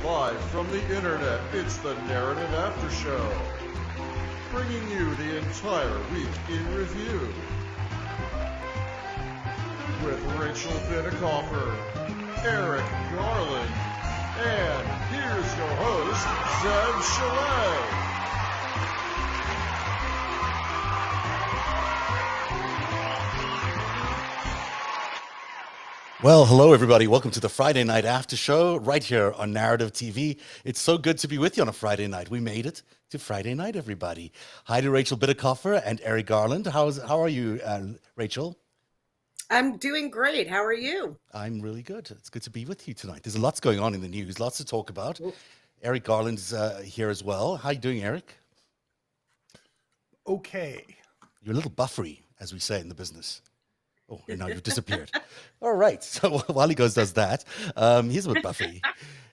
Live from the internet, it's the Narrative After Show, bringing you the entire week in review with Rachel Binnekoffer, Eric Garland, and here's your host, Zeb Chalet. Well, hello, everybody. Welcome to the Friday Night After Show right here on Narrative TV. It's so good to be with you on a Friday night. We made it to Friday night, everybody. Hi to Rachel Binnekoffer and Eric Garland. How are you, Rachel? I'm doing great. How are you? I'm really good. It's good to be with you tonight. There's lots going on in the news, lots to talk about. Well, Eric Garland's here as well. How you doing, Eric? Okay. You're a little buffery, as we say in the business. Oh, and now you've disappeared. All right. So while he does that, he's a bit buffy.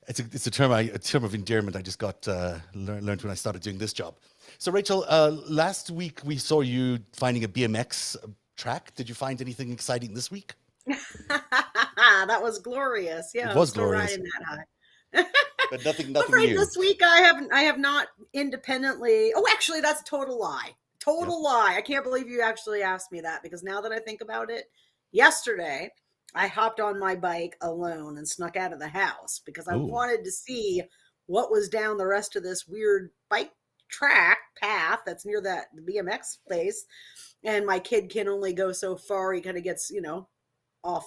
It's a term of endearment I just got learned when I started doing this job. So Rachel, last week we saw you finding a BMX track. Did you find anything exciting this week? that was glorious. Yeah, It was still glorious. riding that high. But nothing Afraid new. this week I have not independently. Oh, actually, that's a total lie. Total lie. I can't believe you actually asked me that, because now that I think about it, yesterday I hopped on my bike alone and snuck out of the house because I Ooh. wanted to see what was down the rest of this weird bike track path that's near the BMX place. And my kid can only go so far. He kind of gets, off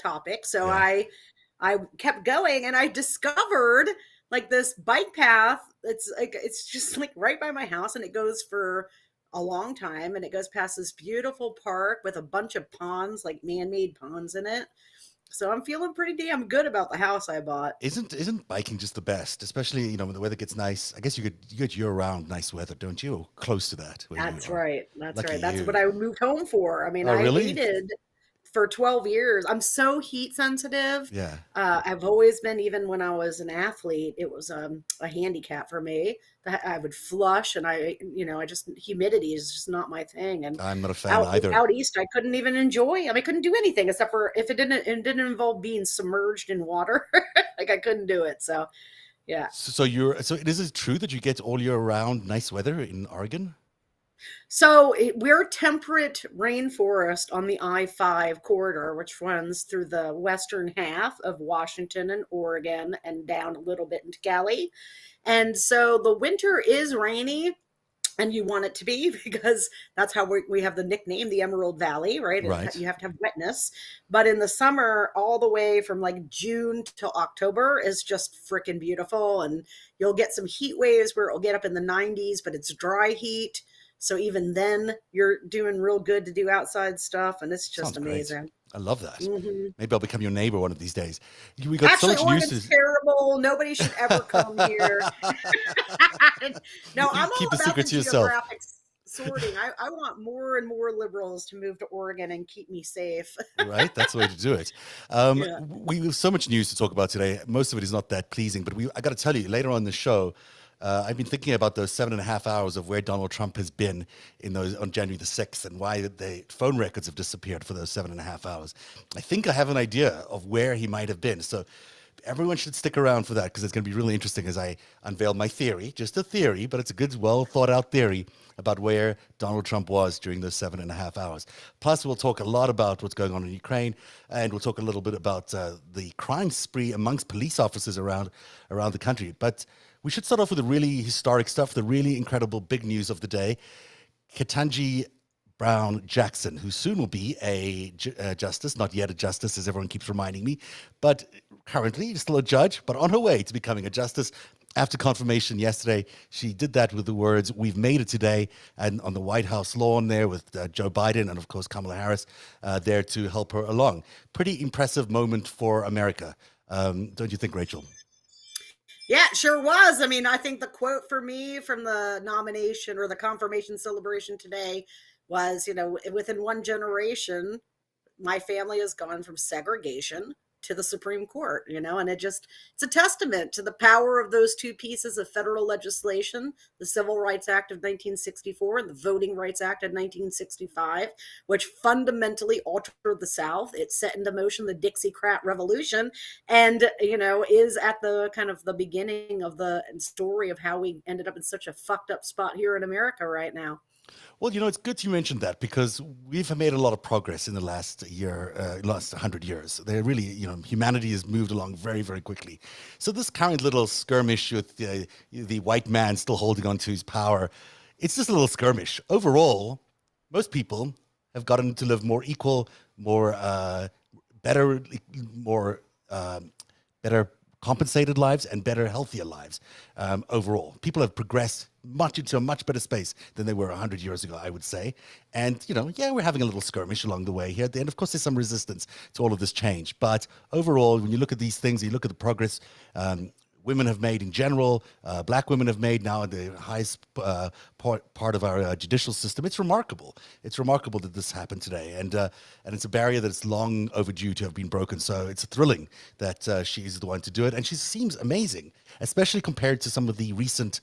topic. So Yeah. I kept going, and I discovered like this bike path. It's just like right by my house, and it goes for a long time, and it goes past this beautiful park with a bunch of ponds, like man-made ponds in it. So I'm feeling pretty damn good about the house I bought. Isn't biking just the best? Especially, when the weather gets nice. I guess you get year-round nice weather, don't you? Or close to that where you That's are. right. That's Lucky right. That's you. what I moved home for. I mean, Oh, I really? hated for 12 years. I'm so heat sensitive. Yeah. I've always been, even when I was an athlete, it was a handicap for me that I would flush, and I just, humidity is just not my thing. And I'm not a fan out either. out east, I couldn't even enjoy. I mean, I couldn't do anything except for if it didn't involve being submerged in water. Like I couldn't do it. So yeah. So is it true that you get all year round nice weather in Oregon? So we're temperate rainforest on the I-5 corridor, which runs through the western half of Washington and Oregon and down a little bit into Cali. And so the winter is rainy, and you want it to be because that's how we have the nickname, the Emerald Valley, right? Right. You have to have wetness. But in the summer, all the way from like June till October is just freaking beautiful. And you'll get some heat waves where it'll get up in the 90s, but it's dry heat. So even then, you're doing real good to do outside stuff, and it's just Sounds great. amazing. I love that. hmm Maybe I'll become your neighbor one of these days. We got so Actually, much news Oregon's terrible. Nobody should ever come here. No, You I'm keep all the about secret the to yourself, geographic sorting. I want more and more liberals to move to Oregon and keep me safe. right? That's the way to do it. Yeah. We have so much news to talk about today. Most of it is not that pleasing, but I got to tell you, later on in the show, I've been thinking about those 7.5 hours of where Donald Trump has been on January the 6th, and why the phone records have disappeared for those 7.5 hours. I think I have an idea of where he might have been. So everyone should stick around for that, because it's going to be really interesting as I unveil my theory, just a theory, but it's a good, well thought out theory about where Donald Trump was during those 7.5 hours. Plus, we'll talk a lot about what's going on in Ukraine, and we'll talk a little bit about the crime spree amongst police officers around the country. But we should start off with the really historic stuff, the really incredible big news of the day. Ketanji Brown Jackson, who soon will be a justice, not yet a justice, as everyone keeps reminding me, but currently still a judge, but on her way to becoming a justice. After confirmation yesterday, she did that with the words, "We've made it today," and on the White House lawn there with Joe Biden and, of course, Kamala Harris there to help her along. Pretty impressive moment for America. Don't you think, Rachel? Yeah, it sure was. I mean, I think the quote for me from the nomination or the confirmation celebration today was, within one generation, my family has gone from segregation to the Supreme Court, and it's a testament to the power of those two pieces of federal legislation, the Civil Rights Act of 1964 and the Voting Rights Act of 1965, which fundamentally altered the South. It set into motion the Dixiecrat Revolution and, is at the kind of the beginning of the story of how we ended up in such a fucked up spot here in America right now. Well, it's good you mentioned that because we've made a lot of progress in the last 100 years. They really, humanity has moved along very, very quickly. So this current little skirmish with the white man still holding on to his power, it's just a little skirmish. Overall, most people have gotten to live more equal, better compensated lives and better, healthier lives overall. People have progressed into a much better space than they were 100 years ago, I would say. And, we're having a little skirmish along the way here at the end. Of course, there's some resistance to all of this change. But overall, when you look at these things, you look at the progress women have made in general, black women have made now in the highest part of our judicial system. It's remarkable. It's remarkable that this happened today. And it's a barrier that's long overdue to have been broken. So it's thrilling that she's the one to do it. And she seems amazing, especially compared to some of the recent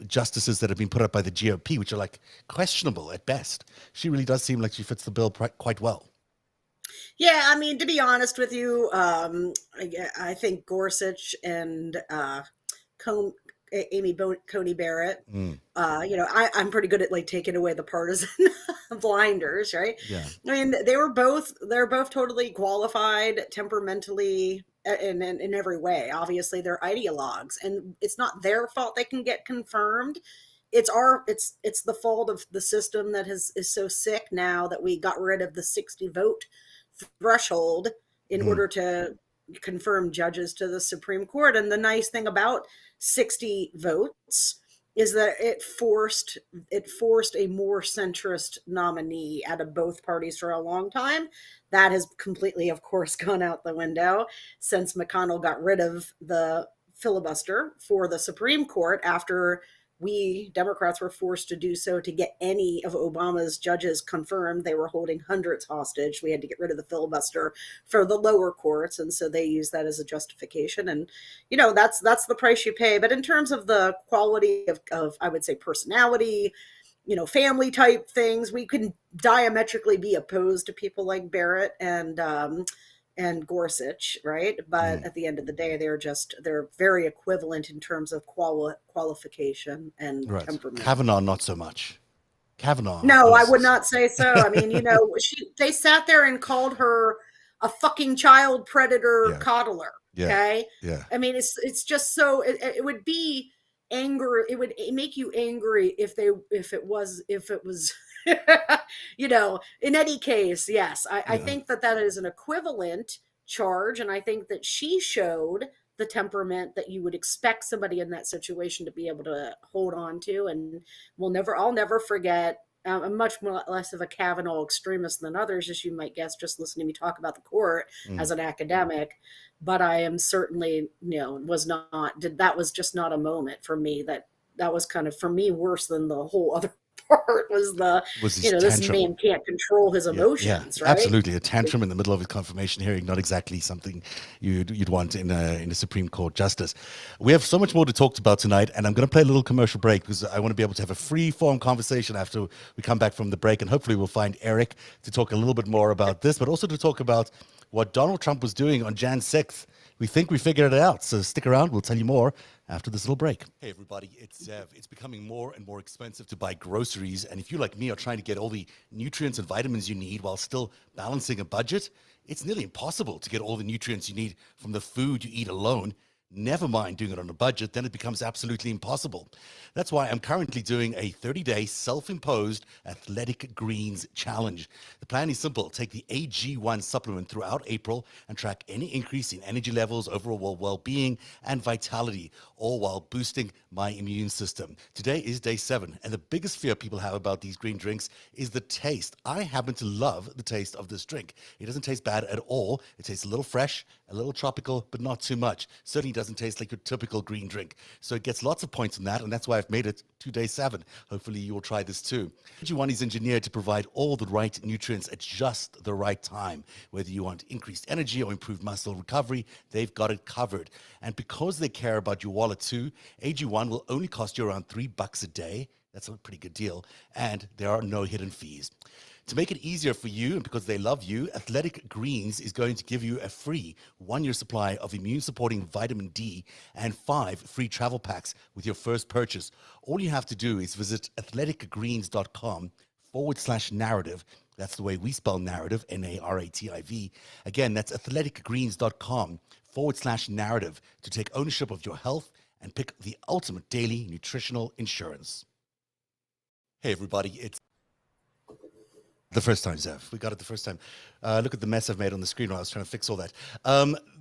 justices that have been put up by the GOP, which are like questionable at best. She really does seem like she fits the bill quite well. Yeah, I mean, to be honest with you, I think Gorsuch and Amy Coney Barrett, I'm pretty good at like taking away the partisan blinders, right? Yeah. I mean, they're both totally qualified temperamentally in every way. Obviously, they're ideologues, and it's not their fault they can get confirmed. It's the fault of the system that is so sick now that we got rid of the 60 vote threshold in order to confirm judges to the Supreme Court. And the nice thing about 60 votes is that it forced a more centrist nominee out of both parties for a long time. That has completely, of course, gone out the window since McConnell got rid of the filibuster for the Supreme Court after we Democrats were forced to do so to get any of Obama's judges confirmed. They were holding hundreds hostage. We had to get rid of the filibuster for the lower courts. And so they used that as a justification. And, that's the price you pay. But in terms of the quality of I would say, personality, family type things, we can diametrically be opposed to people like Barrett and Gorsuch, right? But at the end of the day, they're very equivalent in terms of qualification and temperament. Kavanaugh, not so much. Kavanaugh. No, I would not say so. I mean, they sat there and called her a fucking child predator coddler. Yeah. Okay. Yeah. I mean, it's just so it would be anger. It would make you angry if it was in any case, yes, I think that is an equivalent charge. And I think that she showed the temperament that you would expect somebody in that situation to be able to hold on to. And I'll never forget. I'm much less of a Kavanaugh extremist than others, as you might guess, just listening to me talk about the court as an academic. But I am certainly, that was just not a moment for me that was kind of, for me, worse than the whole other part was this man can't control his emotions, right? Absolutely. A tantrum in the middle of his confirmation hearing, not exactly something you'd want in a Supreme Court justice. We have so much more to talk about tonight, and I'm going to play a little commercial break because I want to be able to have a free-form conversation after we come back from the break, and hopefully we'll find Eric to talk a little bit more about this, but also to talk about what Donald Trump was doing on Jan 6th. We think we figured it out, so stick around. We'll tell you more after this little break. Hey, everybody, it's Zev. It's becoming more and more expensive to buy groceries, and if you, like me, are trying to get all the nutrients and vitamins you need while still balancing a budget, it's nearly impossible to get all the nutrients you need from the food you eat alone. Never mind doing it on a budget, then it becomes absolutely impossible. That's why I'm currently doing a 30-day self-imposed Athletic Greens challenge. The plan is simple. Take the AG1 supplement throughout April and track any increase in energy levels, overall well-being, and vitality, all while boosting my immune system. Today is day 7, and the biggest fear people have about these green drinks is the taste. I happen to love the taste of this drink. It doesn't taste bad at all. It tastes a little fresh, a little tropical, but not too much. Certainly doesn't doesn't taste like your typical green drink. So it gets lots of points on that, and that's why I've made it to day 7. Hopefully you will try this too. AG1 is engineered to provide all the right nutrients at just the right time. Whether you want increased energy or improved muscle recovery, they've got it covered. And because they care about your wallet too, AG1 will only cost you around $3 a day. That's a pretty good deal. And there are no hidden fees. To make it easier for you, and because they love you, Athletic Greens is going to give you a free 1-year supply of immune-supporting vitamin D and 5 free travel packs with your first purchase. All you have to do is visit athleticgreens.com/narrative. That's the way we spell narrative, N-A-R-A-T-I-V. Again, that's athleticgreens.com/narrative to take ownership of your health and pick the ultimate daily nutritional insurance. Hey, everybody, it's the first time, Zev. We got it the first time. Look at the mess I've made on the screen while I was trying to fix all that.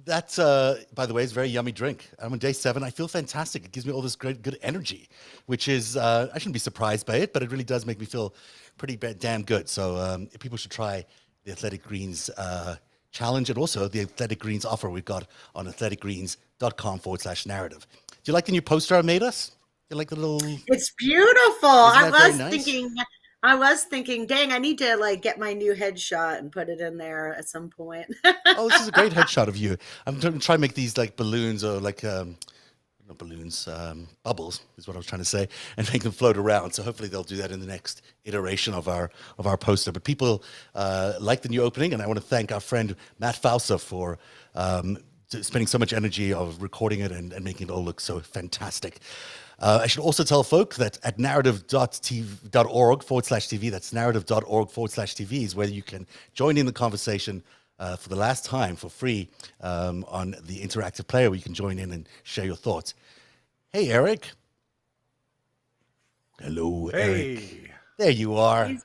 That, by the way, is a very yummy drink. I'm on day 7. I feel fantastic. It gives me all this great, good energy, which is, I shouldn't be surprised by it, but it really does make me feel pretty damn good. So people should try the Athletic Greens challenge and also the Athletic Greens offer we've got on athleticgreens.com/narrative. Do you like the new poster I made us? You like the little... It's beautiful. Isn't that very nice? I was thinking, dang, I need to like get my new headshot and put it in there at some point. Oh, this is a great headshot of you. I'm trying to make these like balloons or like, not balloons, bubbles is what I was trying to say, and make them float around. So hopefully they'll do that in the next iteration of our poster. But people like the new opening, and I want to thank our friend Matt Fausa for spending so much energy of recording it and making it all look so fantastic. I should also tell folk that at narrative.org/TV, that's narrative.org/TV is where you can join in the conversation for the last time for free on the interactive player, where you can join in and share your thoughts. Hey, Eric. Hello, Hey. Eric. There you are. He's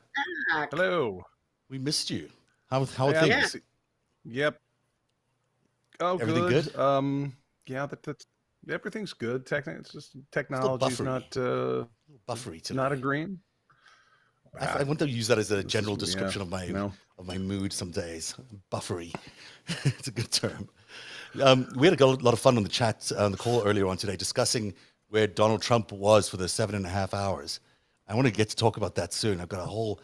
back. Hello. We missed you. How are Yeah, things? Yep. Oh, Everything good. good? Yeah, that's everything's good. It's just technology's buffery. Buffery today. not agreeing. I want to use that as a general yeah, description of my no. of my mood some days. Buffery. It's a good term. We had a lot of fun on the chat, on the call earlier on today, discussing where Donald Trump was for the 7.5 hours. I want to get to talk about that soon. I've got a whole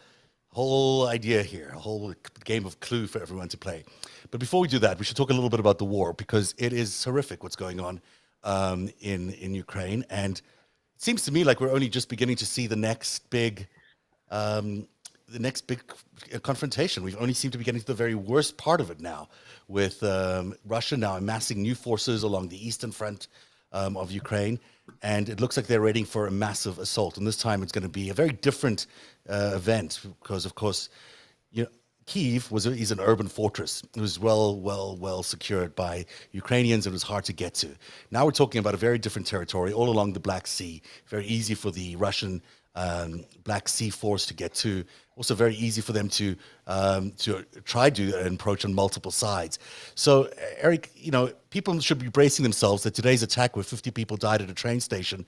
idea here, a whole game of Clue for everyone to play. But before we do that, we should talk a little bit about the war, because it is horrific what's going on in Ukraine. And it seems to me like we're only just beginning to see the next big confrontation. We've only seemed to be getting to the very worst part of it now, with Russia now amassing new forces along the eastern front of Ukraine, and it looks like they're ready for a massive assault. And this time it's going to be a very different event, because, of course, Kyiv is an urban fortress. It was well secured by Ukrainians. It was hard to get to. Now we're talking about a very different territory all along the Black Sea. Very easy for the Russian Black Sea force to get to. Also very easy for them to try to approach on multiple sides. So, Eric, people should be bracing themselves that today's attack, where 50 people died at a train station,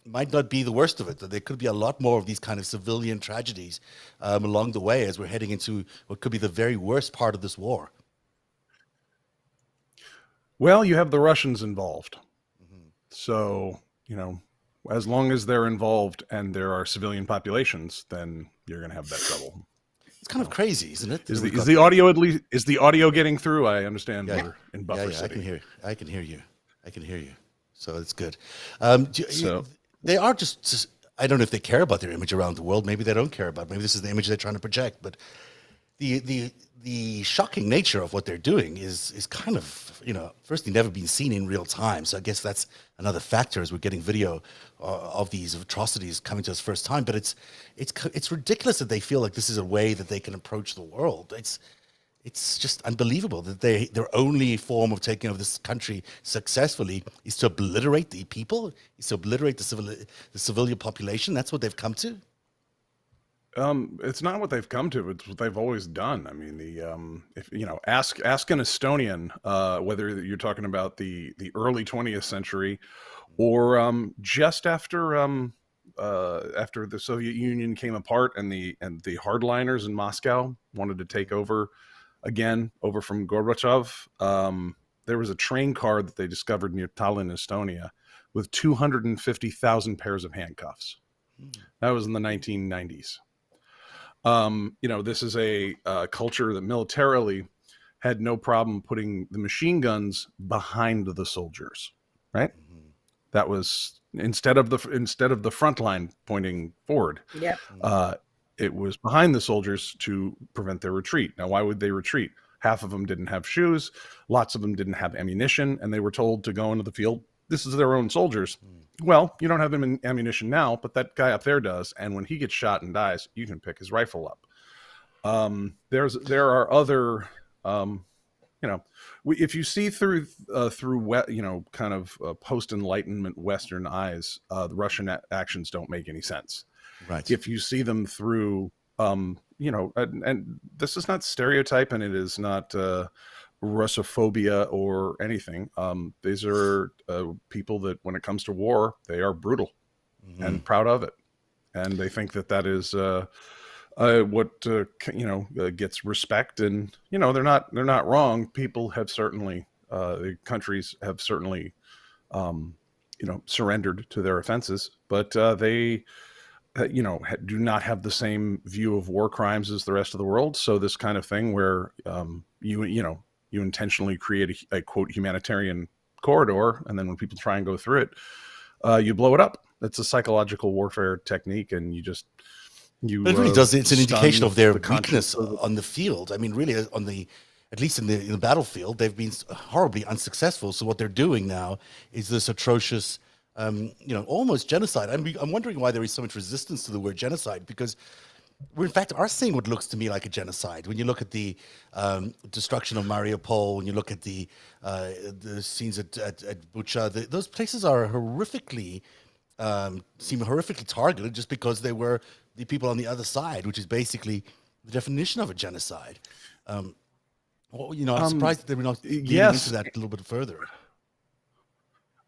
might not be the worst of it. That there could be a lot more of these kind of civilian tragedies along the way as we're heading into what could be the very worst part of this war. Well, you have the Russians involved. So, as long as they're involved and there are civilian populations, then you're going to have that trouble. It's kind of crazy, isn't it? Is the audio at least? Is the audio getting through? I understand we're in buffer city. I can hear you. So it's good. They are just. I don't know if they care about their image around the world. Maybe they don't care about it. Maybe this is the image they're trying to project. But the shocking nature of what they're doing is kind of, firstly, never been seen in real time. So I guess that's another factor as we're getting video of these atrocities coming to us first time. But it's ridiculous that they feel like this is a way that they can approach the world. It's just unbelievable that their only form of taking over this country successfully is to obliterate the people, is to obliterate the civilian population. That's what they've come to. It's not what they've come to. It's what they've always done. I mean, ask an Estonian whether you're talking about the early 20th century or just after the Soviet Union came apart and the hardliners in Moscow wanted to take over again, over from Gorbachev. there was a train car that they discovered near Tallinn, Estonia, with 250,000 pairs of handcuffs. That was in the 1990s. This is a culture that militarily had no problem putting the machine guns behind the soldiers, right? Mm-hmm. That was instead of the front line pointing forward. Yep. It was behind the soldiers to prevent their retreat. Now, why would they retreat? Half of them didn't have shoes. Lots of them didn't have ammunition, and they were told to go into the field. This is their own soldiers. Well, you don't have ammunition now, but that guy up there does. And when he gets shot and dies, you can pick his rifle up. There are other, if you see through kind of post-Enlightenment Western eyes, the Russian actions don't make any sense. Right. If you see them through, and this is not stereotype, and it is not Russophobia or anything. These are people that, when it comes to war, they are brutal and proud of it, and they think that is what gets respect. And they're not wrong. People have certainly, the countries have certainly, surrendered to their offenses, but they do not have the same view of war crimes as the rest of the world. So this kind of thing where you intentionally create a quote humanitarian corridor, and then when people try and go through it, you blow it up. That's a psychological warfare technique, and But it really does. It's an indication of their the weakness conscience. on the field. I mean, really, at least in the battlefield, they've been horribly unsuccessful. So what they're doing now is this atrocious, almost genocide. I'm wondering why there is so much resistance to the word genocide, because we, in fact, are seeing what looks to me like a genocide. When you look at the destruction of Mariupol, when you look at the scenes at Bucha, those places are seem horrifically targeted just because they were the people on the other side, which is basically the definition of a genocide. I'm surprised that they were not getting into that a little bit further.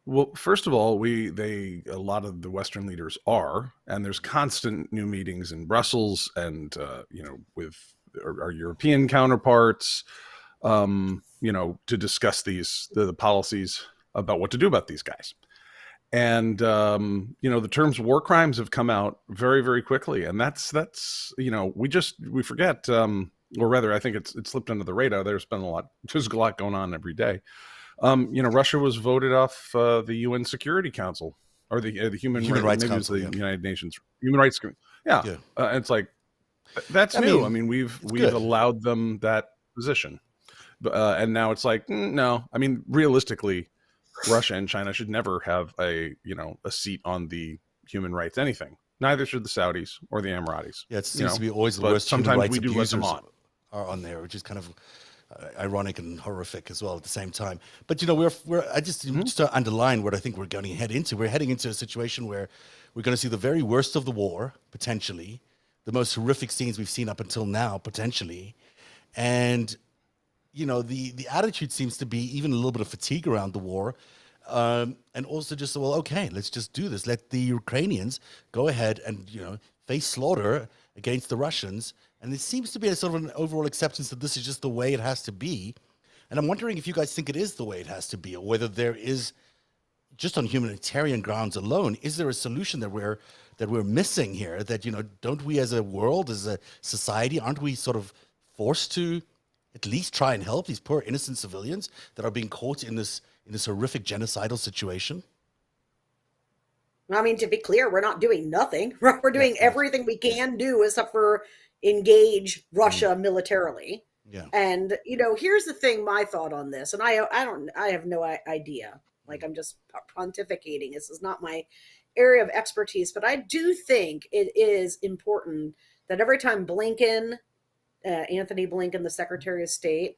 Well, first of all, a lot of the Western leaders are, and there's constant new meetings in Brussels and with our European counterparts, to discuss the policies about what to do about these guys. And the terms war crimes have come out very, very quickly, and that's we forget, or rather, I think it slipped under the radar. There's a lot going on every day. Russia was voted off the UN Security Council, or the Human Rights Council, the United Nations Human Rights. Yeah. It's like that's new. I mean, we've allowed them that position, and now it's like no. I mean, realistically, Russia and China should never have a seat on the human rights anything. Neither should the Saudis or the Emiratis. Yeah, it seems to be always the worst human sometimes rights we do let them abusers on. are on there, which is kind of ironic and horrific as well at the same time. But just to underline what I think we're going to head into. We're heading into a situation where we're going to see the very worst of the war, potentially, the most horrific scenes we've seen up until now, potentially, and the attitude seems to be even a little bit of fatigue around the war, and also just, well, okay, let's just do this. Let the Ukrainians go ahead and face slaughter against the Russians. And it seems to be a sort of an overall acceptance that this is just the way it has to be. And I'm wondering if you guys think it is the way it has to be, or whether there is, just on humanitarian grounds alone, is there a solution that we're missing here? That don't we as a world, as a society, aren't we sort of forced to at least try and help these poor innocent civilians that are being caught in this horrific genocidal situation? I mean, to be clear, we're not doing nothing. We're doing everything we can do except for engage Russia militarily. Yeah. And here's the thing, my thought on this, and I have no idea. Like, I'm just pontificating. This is not my area of expertise, but I do think it is important that every time Anthony Blinken, the Secretary of State,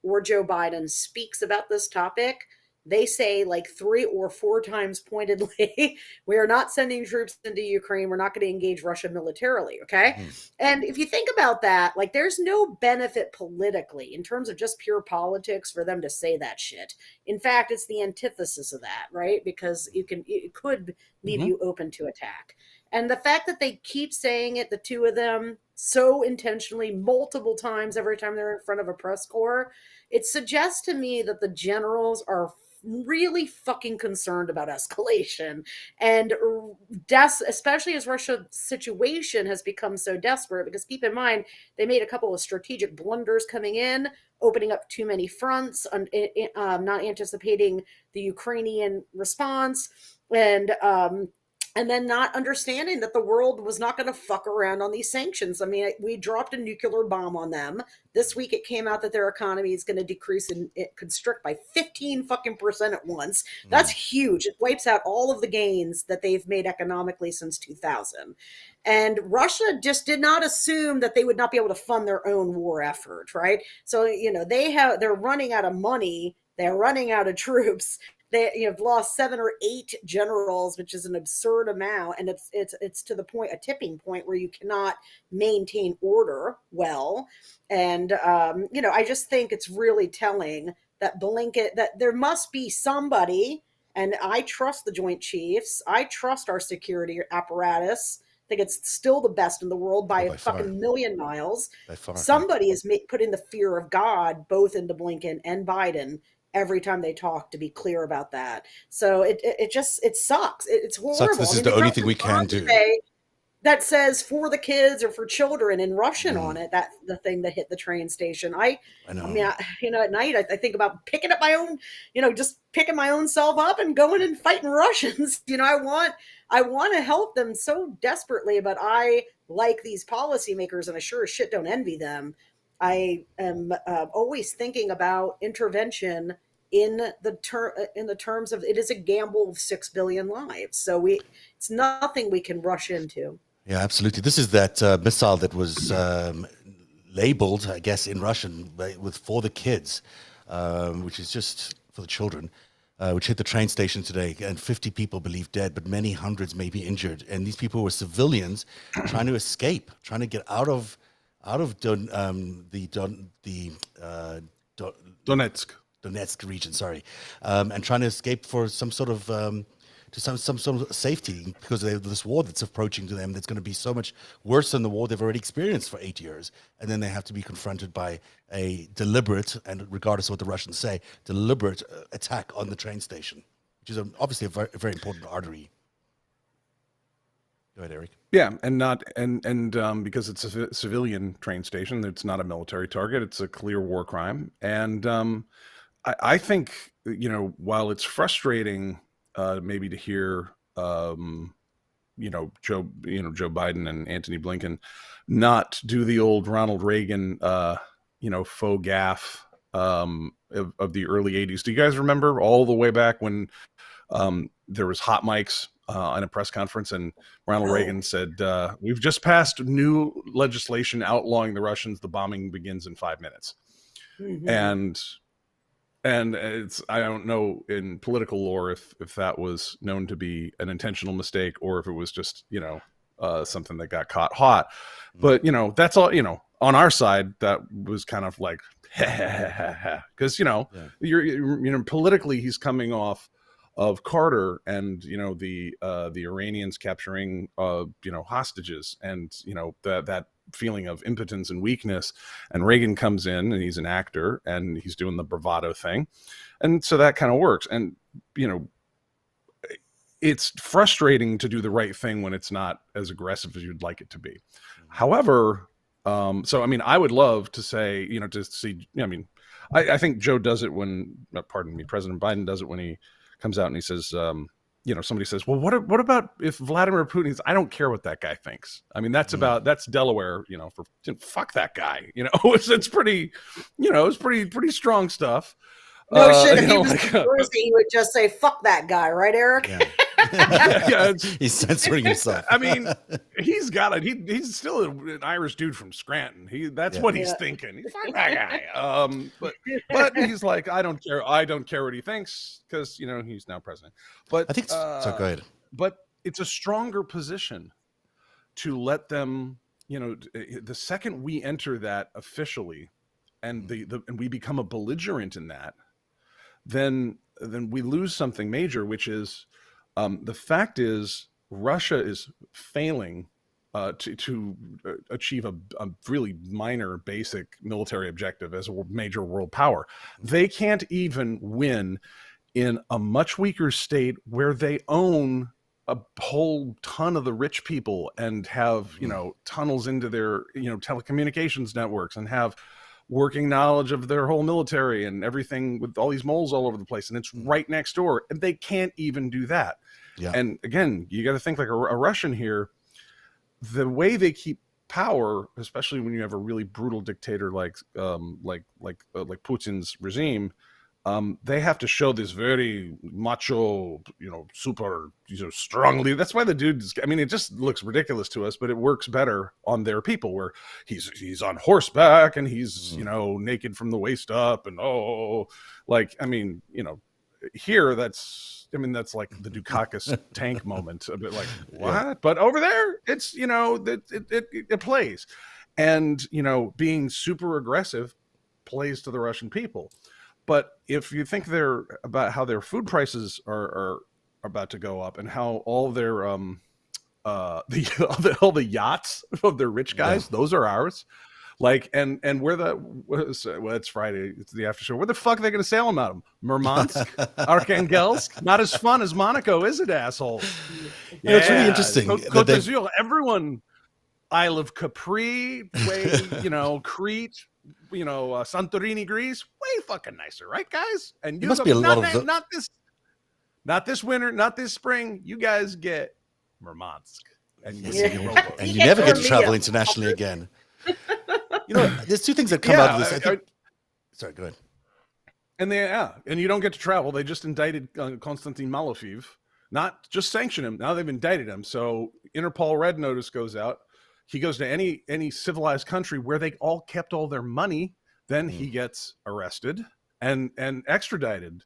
or Joe Biden speaks about this topic, they say like 3 or 4 times pointedly, we are not sending troops into Ukraine. We're not going to engage Russia militarily. Okay. Mm-hmm. And if you think about that, like, there's no benefit politically in terms of just pure politics for them to say that shit. In fact, it's the antithesis of that, right? Because it could leave you open to attack. And the fact that they keep saying it, the two of them, so intentionally, multiple times every time they're in front of a press corps, it suggests to me that the generals are really fucking concerned about escalation and especially as Russia's situation has become so desperate. Because keep in mind, they made a couple of strategic blunders coming in, opening up too many fronts, not anticipating the Ukrainian response, and then not understanding that the world was not going to fuck around on these sanctions. I mean, we dropped a nuclear bomb on them. This week it came out that their economy is going to decrease and it constrict by 15 fucking percent at once. That's huge. It wipes out all of the gains that they've made economically since 2000. And Russia just did not assume that they would not be able to fund their own war effort, right? So, they're running out of money. They're running out of troops. They have lost 7 or 8 generals, which is an absurd amount, and it's to the point, a tipping point where you cannot maintain order well. And I just think it's really telling that that there must be somebody, and I trust the Joint Chiefs, I trust our security apparatus. I think it's still the best in the world by a fucking million miles. By far. Somebody is putting the fear of God both into Blinken and Biden every time they talk, to be clear about that. So it sucks. It's horrible. Sucks. This is the only thing we can do. That says for the kids or for children in Russian on it. That the thing that hit the train station. I know. I mean, at night I think about picking up my own, just picking my own self up and going and fighting Russians. I want to help them so desperately, but I like these policymakers, and I sure as shit don't envy them. I am always thinking about intervention in the terms of it is a gamble of 6 billion lives. So it's nothing we can rush into. Yeah, absolutely. This is that missile that was labeled, I guess, in Russian for the kids, which is just for the children, which hit the train station today, and 50 people believed dead, but many hundreds may be injured. And these people were civilians trying to escape, trying to get out of Donetsk region, and trying to escape for some sort of to some sort of safety, because of this war that's approaching to them that's going to be so much worse than the war they've already experienced for 8 years. And then they have to be confronted by a deliberate, and regardless of what the Russians say, deliberate attack on the train station, which is obviously a very, very important artery. Go ahead, Eric. Yeah, and because it's a civilian train station, it's not a military target. It's a clear war crime. And I think, while it's frustrating maybe to hear Joe Biden and Antony Blinken not do the old Ronald Reagan faux gaffe of the early 80s. Do you guys remember all the way back when there was hot mics in a press conference, and Ronald Reagan said, "We've just passed new legislation outlawing the Russians. The bombing begins in 5 minutes." Mm-hmm. And it's, I don't know in political lore if that was known to be an intentional mistake or if it was just something that got caught hot. But that's all. On our side, that was kind of like because you're politically he's coming off of Carter and the Iranians capturing hostages, and that feeling of impotence and weakness, and Reagan comes in and he's an actor and he's doing the bravado thing, and so that kind of works. And it's frustrating to do the right thing when it's not as aggressive as you'd like it to be. However, so I mean, I would love to say, to see, I think Joe does it when, President Biden does it when he comes out and he says, somebody says, well, what about if Vladimir Putin's, I don't care what that guy thinks. I mean, that's Delaware, fuck that guy, it's pretty, it's pretty strong stuff. No shit, if he was Jersey, he would just say, fuck that guy, right, Eric? Yeah. He's censoring himself. I mean, he's still an Irish dude from Scranton. That's what he's thinking. He's fuck that guy. But he's like, I don't care what he thinks, because he's now president. But I think so. Go ahead. But it's a stronger position to let them. The second we enter that officially, and and we become a belligerent in that, then we lose something major, which is the fact is Russia is failing to achieve a really minor basic military objective as a major world power. They can't even win in a much weaker state where they own a whole ton of the rich people and have, tunnels into their, telecommunications networks and have working knowledge of their whole military and everything with all these moles all over the place. And it's right next door. And they can't even do that. Yeah. And again, you got to think like a Russian here. The way they keep power, especially when you have a really brutal dictator like Putin's regime, they have to show this very macho, super, strongly. That's why the dude's, it just looks ridiculous to us, but it works better on their people where he's on horseback and he's, naked from the waist up and, here that's like the Dukakis tank moment, a bit like what? Yeah. But over there, it's, it plays. And, being super aggressive plays to the Russian people. But if you think about how their food prices are about to go up and how all their all the yachts of their rich guys, those are ours. Like, and where it's Friday, it's the after show. Where the fuck are they going to sail them out of? Murmansk, Arkhangelsk? Not as fun as Monaco, is it, asshole? Yeah, it's really interesting. Côte d'Azur, everyone, Isle of Capri, Crete, Santorini, Greece, way fucking nicer, right, guys? And you must be a lot of not this winter, not this spring. You guys get Murmansk, and you never get to travel internationally again. There's two things that come out of this. Sorry, go ahead. And you don't get to travel. They just indicted Konstantin Malofeev, not just sanction him. Now they've indicted him. So Interpol red notice goes out. He goes to any civilized country where they all kept all their money. Then he gets arrested and extradited.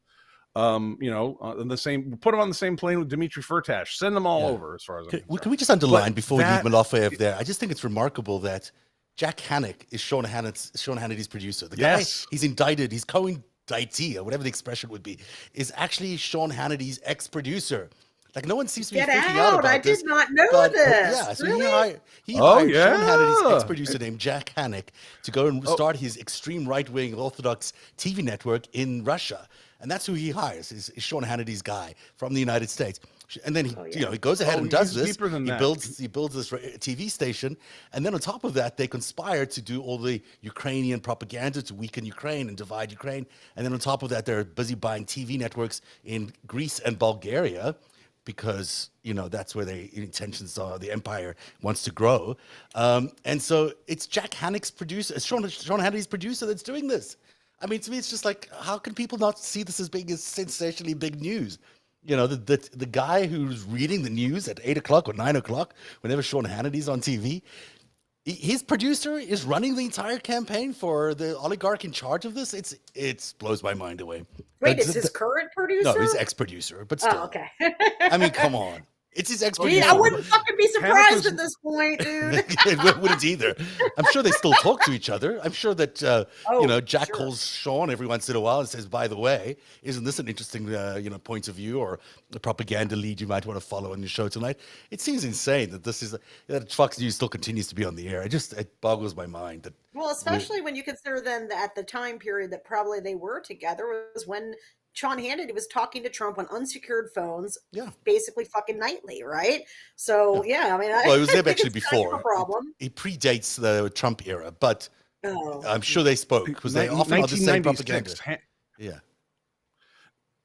On the same, put him on the same plane with Dmitry Firtash. Send them all over, as far as I'm concerned. Can we just underline before we leave Malofeev there? I just think it's remarkable that Jack Hannock is Sean Hannity's producer. The guy he's indicted, he's co-indictee, or whatever the expression would be, is actually Sean Hannity's ex-producer. Like, no one seems to be freaking out about this. I did not know this. Yeah, so really? he hired Sean Hannity's ex-producer named Jack Hannock to go and start his extreme right-wing Orthodox TV network in Russia. And that's who he hires, is Sean Hannity's guy from the United States. And then he goes ahead and does this. He builds this TV station, and then on top of that, they conspire to do all the Ukrainian propaganda to weaken Ukraine and divide Ukraine. And then on top of that, they're busy buying TV networks in Greece and Bulgaria, because that's where their intentions are. The empire wants to grow, and so it's Jack Hannock's producer, Sean Hannity's producer, that's doing this. To me, it's just like, how can people not see this as being a sensationally big news? The guy who's reading the news at 8 o'clock or 9 o'clock, whenever Sean Hannity's on TV, his producer is running the entire campaign for the oligarch in charge of this. It blows my mind away. Wait, is his current producer? No, his ex-producer, but still. Oh, okay. Come on. It's his ex-producer. I wouldn't fucking be surprised at this point, dude. It wouldn't either. I'm sure they still talk to each other. I'm sure that Jack calls Sean every once in a while and says, "By the way, isn't this an interesting point of view or a propaganda lead you might want to follow on your show tonight?" It seems insane that Fox News still continues to be on the air. It boggles my mind that. Well, especially when you consider then that at the time period that probably they were together was when Sean Hannity was talking to Trump on unsecured phones, basically fucking nightly, right? So it was there actually before. Kind of a problem. It predates the Trump era, but I'm sure they spoke because they often are the same propaganda.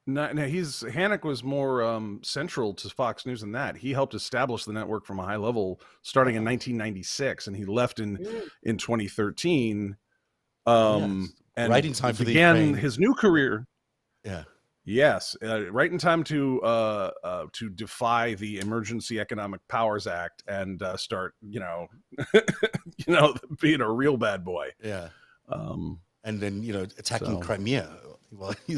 Hannock was more central to Fox News than that. He helped establish the network from a high level starting in 1996, and he left in 2013. And right in time for began his new career. Yeah. Yes, right in time to defy the Emergency Economic Powers Act and start, being a real bad boy. Yeah. And then attacking Crimea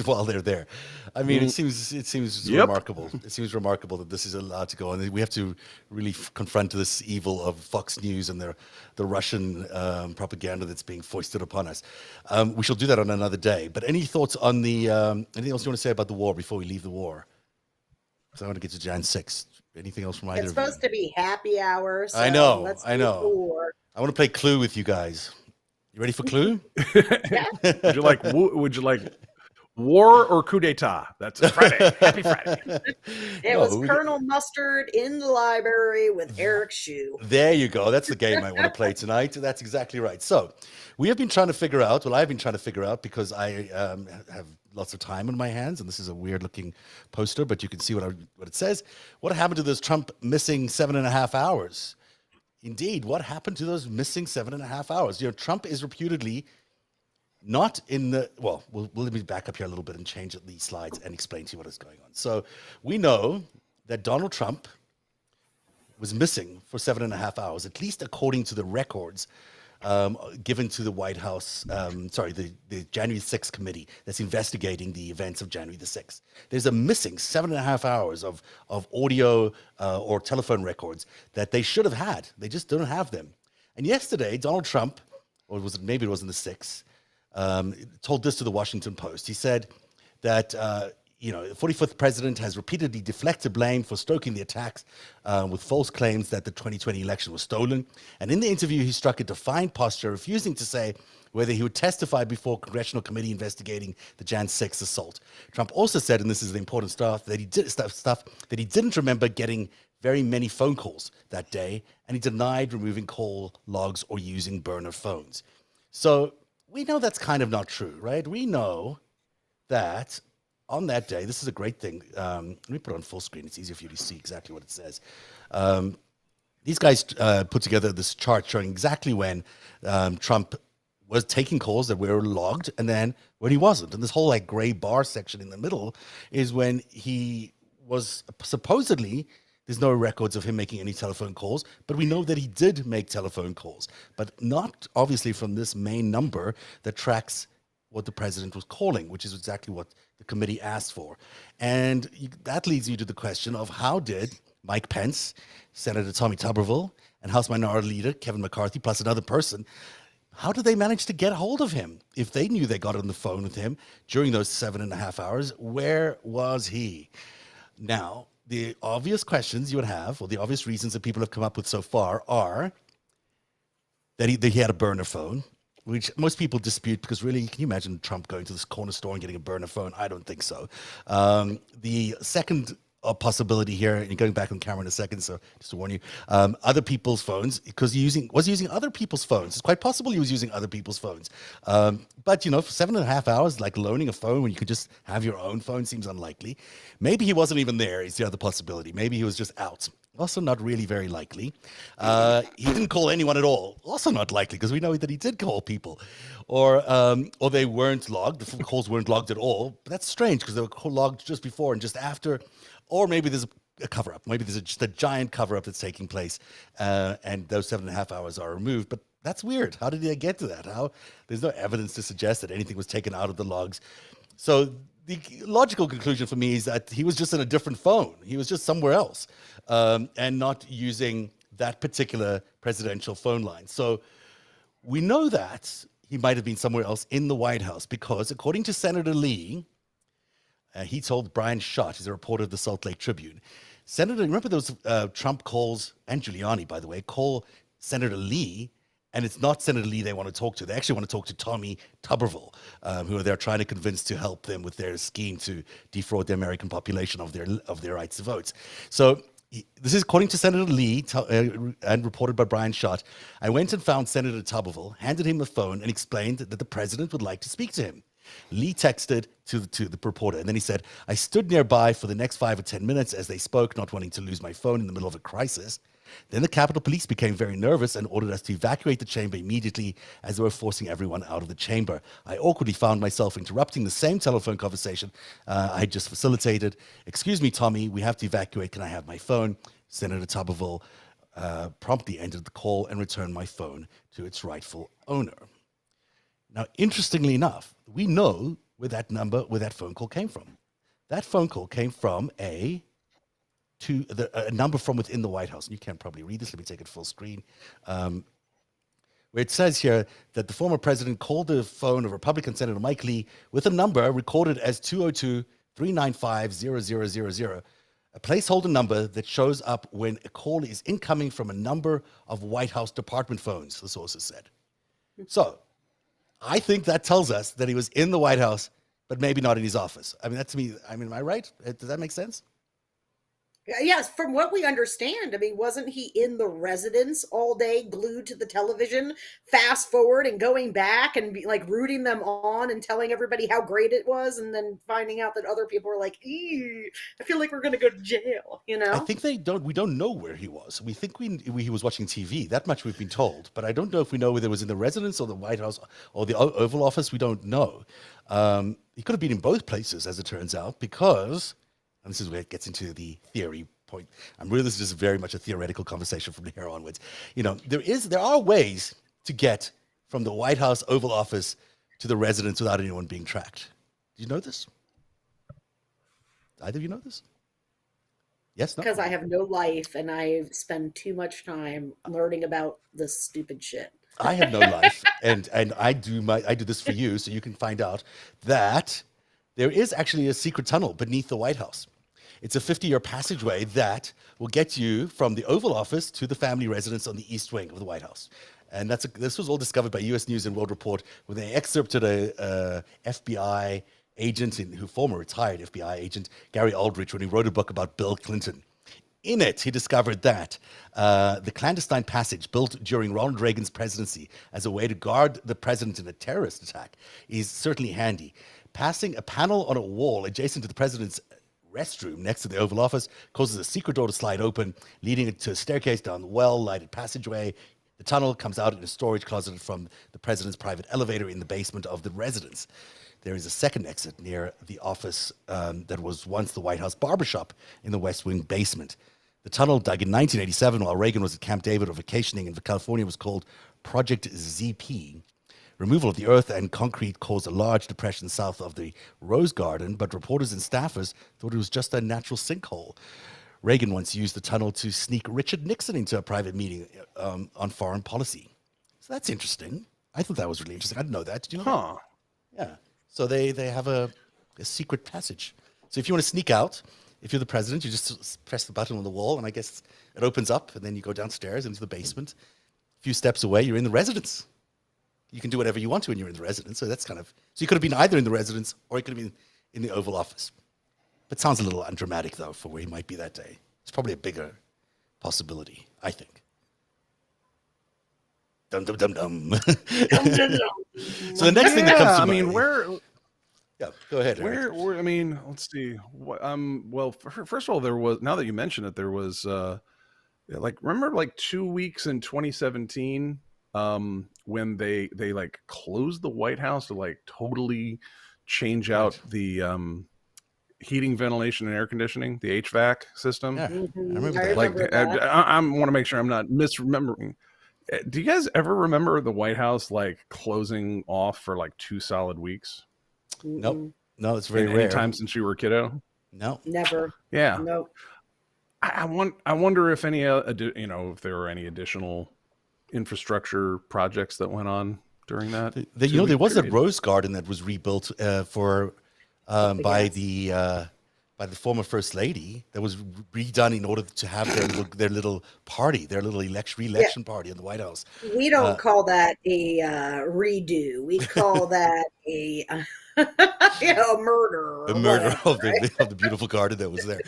while they're there. It seems remarkable. It seems remarkable that this is allowed to go on. We have to really confront this evil of Fox News and the Russian propaganda that's being foisted upon us. We shall do that on another day. But any thoughts on the anything else you want to say about the war before we leave the war? So I want to get to Jan 6th. Anything else from either It's of you? supposed to be happy hour. So I know. let's I do know. 4. I want to play Clue with you guys. You ready for Clue? Yeah. Would you like war or coup d'état? That's Friday. Happy Friday. It No, was Colonel Mustard in the library with Eric Shue. There you go. That's the game I want to play tonight. That's exactly right. So we have been trying to figure out, well, I've been trying to figure out because I have lots of time on my hands, and this is a weird looking poster, but you can see what it says. What happened to this Trump missing 7.5 hours? Indeed, what happened to those missing 7.5 hours? You know, Trump is reputedly not in the, well, let me back up here a little bit and change these slides and explain to you what is going on. So we know that Donald Trump was missing for 7.5 hours, at least according to the records given to the White House, the January 6th committee that's investigating the events of January the 6th. There's a missing 7.5 hours of audio or telephone records that they should have had. They just don't have them. And yesterday, Donald Trump, or maybe it was in the 6th, told this to the Washington Post. He said that the 45th president has repeatedly deflected blame for stoking the attacks with false claims that the 2020 election was stolen. And in the interview, he struck a defiant posture, refusing to say whether he would testify before a congressional committee investigating the Jan 6 assault. Trump also said, and this is the important stuff, that he didn't remember getting very many phone calls that day, and he denied removing call logs or using burner phones. So we know that's kind of not true, right? We know that on that day, this is a great thing. Let me put it on full screen. It's easier for you to see exactly what it says. These guys put together this chart showing exactly when Trump was taking calls that were logged and then when he wasn't. And this whole like gray bar section in the middle is when he was supposedly, there's no records of him making any telephone calls, but we know that he did make telephone calls, but not obviously from this main number that tracks what the president was calling, which is exactly what the committee asked for. And that leads you to the question of how did Mike Pence, Senator Tommy Tuberville, and House Minority Leader Kevin McCarthy, plus another person, how did they manage to get a hold of him? If they knew they got on the phone with him during those 7.5 hours, where was he? Now, the obvious questions you would have, or the obvious reasons that people have come up with so far are that he had a burner phone, which most people dispute because really, can you imagine Trump going to this corner store and getting a burner phone? I don't think so. The second possibility here, and going back on camera in a second, so just to warn you, other people's phones, because he was using other people's phones. It's quite possible he was using other people's phones. But, for 7.5 hours, like loaning a phone when you could just have your own phone seems unlikely. Maybe he wasn't even there is the other possibility. Maybe he was just out. Also not really very likely. He didn't call anyone at all. Also not likely, because we know that he did call people. Or they weren't logged. The calls weren't logged at all. But that's strange, because they were logged just before and just after. Or maybe there's a cover-up. Maybe there's just a giant cover-up that's taking place, and those 7.5 hours are removed. But that's weird. How did they get to that? There's no evidence to suggest that anything was taken out of the logs. So the logical conclusion for me is that he was just in a different phone. He was just somewhere else and not using that particular presidential phone line. So we know that he might have been somewhere else in the White House because, according to Senator Lee, he told Brian Schott, he's a reporter of the Salt Lake Tribune, remember those Trump calls, and Giuliani, by the way, call Senator Lee, and it's not Senator Lee they want to talk to. They actually want to talk to Tommy Tuberville, who they're trying to convince to help them with their scheme to defraud the American population of their rights to vote. So this is according to Senator Lee and reported by Brian Schott. I went and found Senator Tuberville, handed him the phone, and explained that the president would like to speak to him. Lee texted to the reporter, and then he said, I stood nearby for the next 5 or 10 minutes as they spoke, not wanting to lose my phone in the middle of a crisis. Then the Capitol Police became very nervous and ordered us to evacuate the chamber immediately as they were forcing everyone out of the chamber. I awkwardly found myself interrupting the same telephone conversation I had just facilitated. Excuse me, Tommy, we have to evacuate. Can I have my phone? Senator Tuberville promptly ended the call and returned my phone to its rightful owner. Now, interestingly enough, we know where that phone call came from. That phone call came from a number from within the White House. And you can't probably read this. Let me take it full screen. Where it says here that the former president called the phone of Republican Senator Mike Lee with a number recorded as 202-395-0000. a placeholder number that shows up when a call is incoming from a number of White House department phones, the sources said. So I think that tells us that he was in the White House, but maybe not in his office. I mean, that to me, am I right? Does that make sense? Yes, from what we understand, I mean, wasn't he in the residence all day, glued to the television, fast forward and going back and like rooting them on and telling everybody how great it was, and then finding out that other people were like, "Ew, I feel like we're going to go to jail," you know? I think we don't know where he was. We think he was watching TV. That much we've been told. But I don't know if we know whether it was in the residence or the White House or the Oval Office. We don't know. He could have been in both places, as it turns out, because, and this is where it gets into the theory point. This is just very much a theoretical conversation from here onwards. You know, there are ways to get from the White House Oval Office to the residence without anyone being tracked. Do you know this? Either of you know this? Yes, no? Because I have no life and I spend too much time learning about this stupid shit. I have no life, and I do this for you, so you can find out that there is actually a secret tunnel beneath the White House. It's a 50-year passageway that will get you from the Oval Office to the family residence on the East Wing of the White House. And this was all discovered by U.S. News and World Report when they excerpted a FBI agent, former retired FBI agent, Gary Aldrich, when he wrote a book about Bill Clinton. In it, he discovered that the clandestine passage built during Ronald Reagan's presidency as a way to guard the president in a terrorist attack is certainly handy. Passing a panel on a wall adjacent to the president's restroom next to the Oval Office causes a secret door to slide open, leading it to a staircase down the well-lighted passageway. The tunnel comes out in a storage closet from the president's private elevator in the basement of the residence. There is a second exit near the office that was once the White House barbershop in the West Wing basement. The tunnel, dug in 1987 while Reagan was at Camp David or vacationing in California, was called Project ZP. Removal of the earth and concrete caused a large depression south of the Rose Garden, but reporters and staffers thought it was just a natural sinkhole. Reagan once used the tunnel to sneak Richard Nixon into a private meeting on foreign policy. So that's interesting. I thought that was really interesting. I didn't know that. Did you know that? Yeah. So they have a secret passage. So if you want to sneak out, if you're the president, you just press the button on the wall, and I guess it opens up, and then you go downstairs into the basement. A few steps away, you're in the residence. You can do whatever you want to when you're in the residence. So that's so you could have been either in the residence or you could have been in the Oval Office. But sounds a little undramatic, though, for where he might be that day. It's probably a bigger possibility, I think. Dum dum dum dum. So the next thing that comes to mind. Yeah, go ahead. Where? I mean, let's see. Well, first of all, there was. Now that you mention it, there was. Remember, 2 weeks in 2017. When they closed the White House to totally change out the heating, ventilation, and air conditioning, the HVAC system. Yeah, Mm-hmm. I remember that. I want to make sure I'm not misremembering. Do you guys ever remember the White House closing off for 2 solid weeks? Nope. No, it's very rare. Any time since you were a kiddo? No, Never. Yeah. Nope. I wonder if any if there were any additional infrastructure projects that went on during that. There was a rose garden that was rebuilt by the former first lady that was redone in order to have their little party, their little election party in the White House. We don't call that a redo. We call that a murder. A murder of the beautiful garden that was there.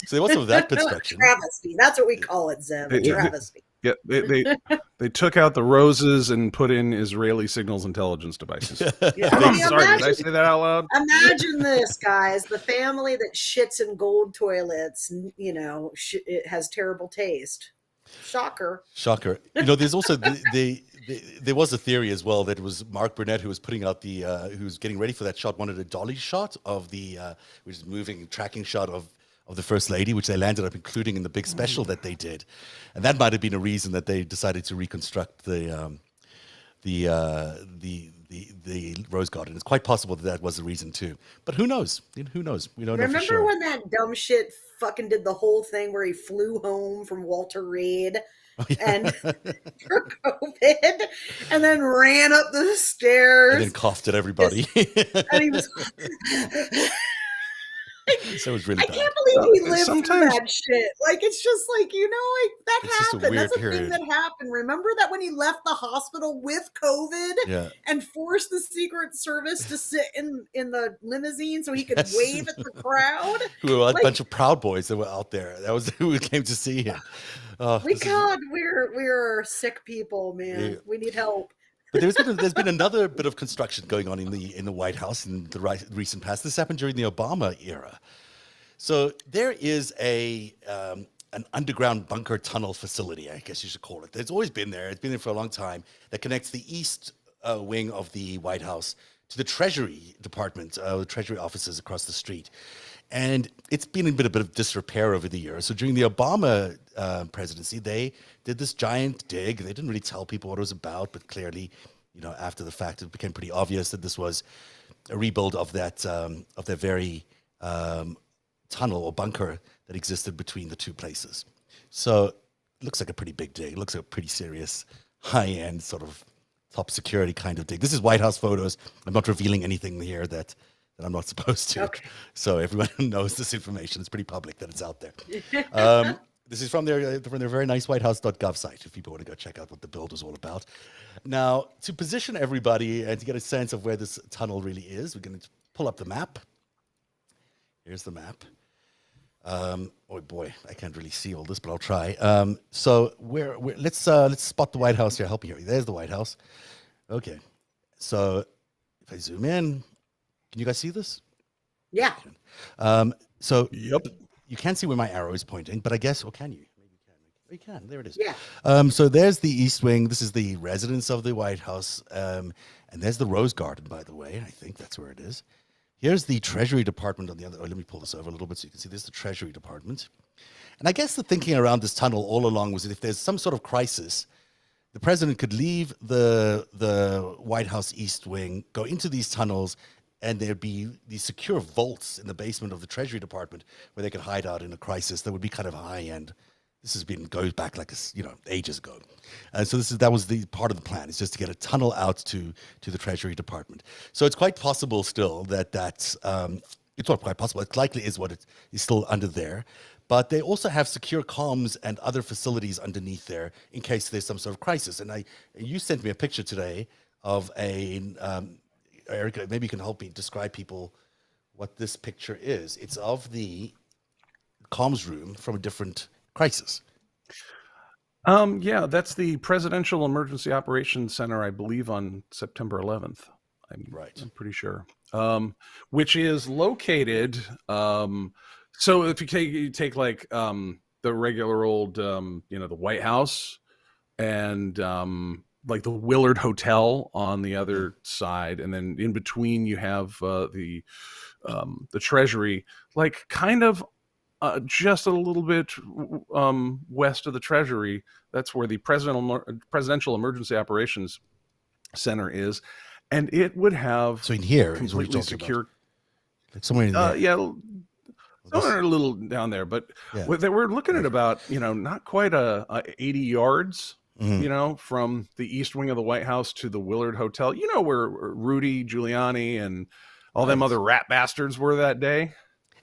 So there was some of that construction. Travesty. That's what we call it, Zeb. Travesty. Yeah, they took out the roses and put in Israeli signals intelligence devices. Yeah. Sorry, did I say that out loud? Imagine this, guys. The family that shits in gold toilets, it has terrible taste. Shocker. There's also there was a theory as well that it was Mark Burnett who was putting out who was getting ready for that shot, wanted a dolly shot of which is moving tracking shot of the First Lady, which they landed up including in the big special that they did. And that might have been a reason that they decided to reconstruct the Rose Garden. It's quite possible that was the reason too. But who knows? Who knows? We don't know for sure. Remember when that dumb shit fucking did the whole thing where he flew home from Walter Reed and for COVID and then ran up the stairs and then coughed at everybody. and he was So it was really I bad. can't believe we lived through Sometimes that shit. Like, it's just like, that It's just a happened. weird That's a thing period. that happened. Remember that when he left the hospital with COVID Yeah. and forced the Secret Service to sit in the limousine so he could Yes. wave at the crowd? We were a Like, bunch of Proud Boys that were out there. That was who came to see him. we're sick people, man. Yeah. We need help. But there's been another bit of construction going on in the White House in the recent past. This happened during the Obama era. So there is an underground bunker tunnel facility, I guess you should call it. It's always been there. It's been there for a long time. That connects the east wing of the White House to the Treasury Department, the Treasury offices across the street. And it's been in a bit of disrepair over the years. So during the Obama presidency, they did this giant dig. They didn't really tell people what it was about, but clearly, after the fact, it became pretty obvious that this was a rebuild of that very tunnel or bunker that existed between the two places. So it looks like a pretty big dig. It looks like a pretty serious, high-end sort of top security kind of dig. This is White House photos. I'm not revealing anything here that I'm not supposed to. Okay. So everyone knows this information. It's pretty public that it's out there. This is from their very nice whitehouse.gov site, if people want to go check out what the build is all about. Now, to position everybody and to get a sense of where this tunnel really is, we're going to pull up the map. Here's the map. Oh boy, I can't really see all this, but I'll try. So let's spot the White House here. Help me here. There's the White House. Okay. So if I zoom in, can you guys see this? Yeah. So Yep. you can't see where my arrow is pointing, but I guess, can you? Maybe you can. You can. There it is. Yeah. So there's the East Wing. This is the residence of the White House. And there's the Rose Garden, by the way. I think that's where it is. Here's the Treasury Department on the other. Oh, let me pull this over a little bit so you can see. This is the Treasury Department. And I guess the thinking around this tunnel all along was that if there's some sort of crisis, the president could leave the White House East Wing, go into these tunnels, and there'd be these secure vaults in the basement of the Treasury Department where they could hide out in a crisis that would be kind of high end. This goes back like ages ago, and so that was the part of the plan. Is just to get a tunnel out to the Treasury Department. So it's quite possible still that's it's not quite possible. It likely is what it is still under there, but they also have secure comms and other facilities underneath there in case there's some sort of crisis. And you sent me a picture today of Erica, maybe you can help me describe people what this picture is. It's of the comms room from a different crisis. Yeah, that's the Presidential Emergency Operations Center, I believe, on September 11th. I'm pretty sure. Which is located. So if you take like the regular old, the White House and like the Willard Hotel on the other side, and then in between you have the Treasury, like kind of just a little bit west of the Treasury. That's where the Presidential Emergency Operations Center is, and it would have so in here completely secure, like somewhere in there. Somewhere a little down there, but we're looking at about not quite 80 yards. From the East Wing of the White House to the Willard Hotel, where Rudy Giuliani and all them other rat bastards were that day.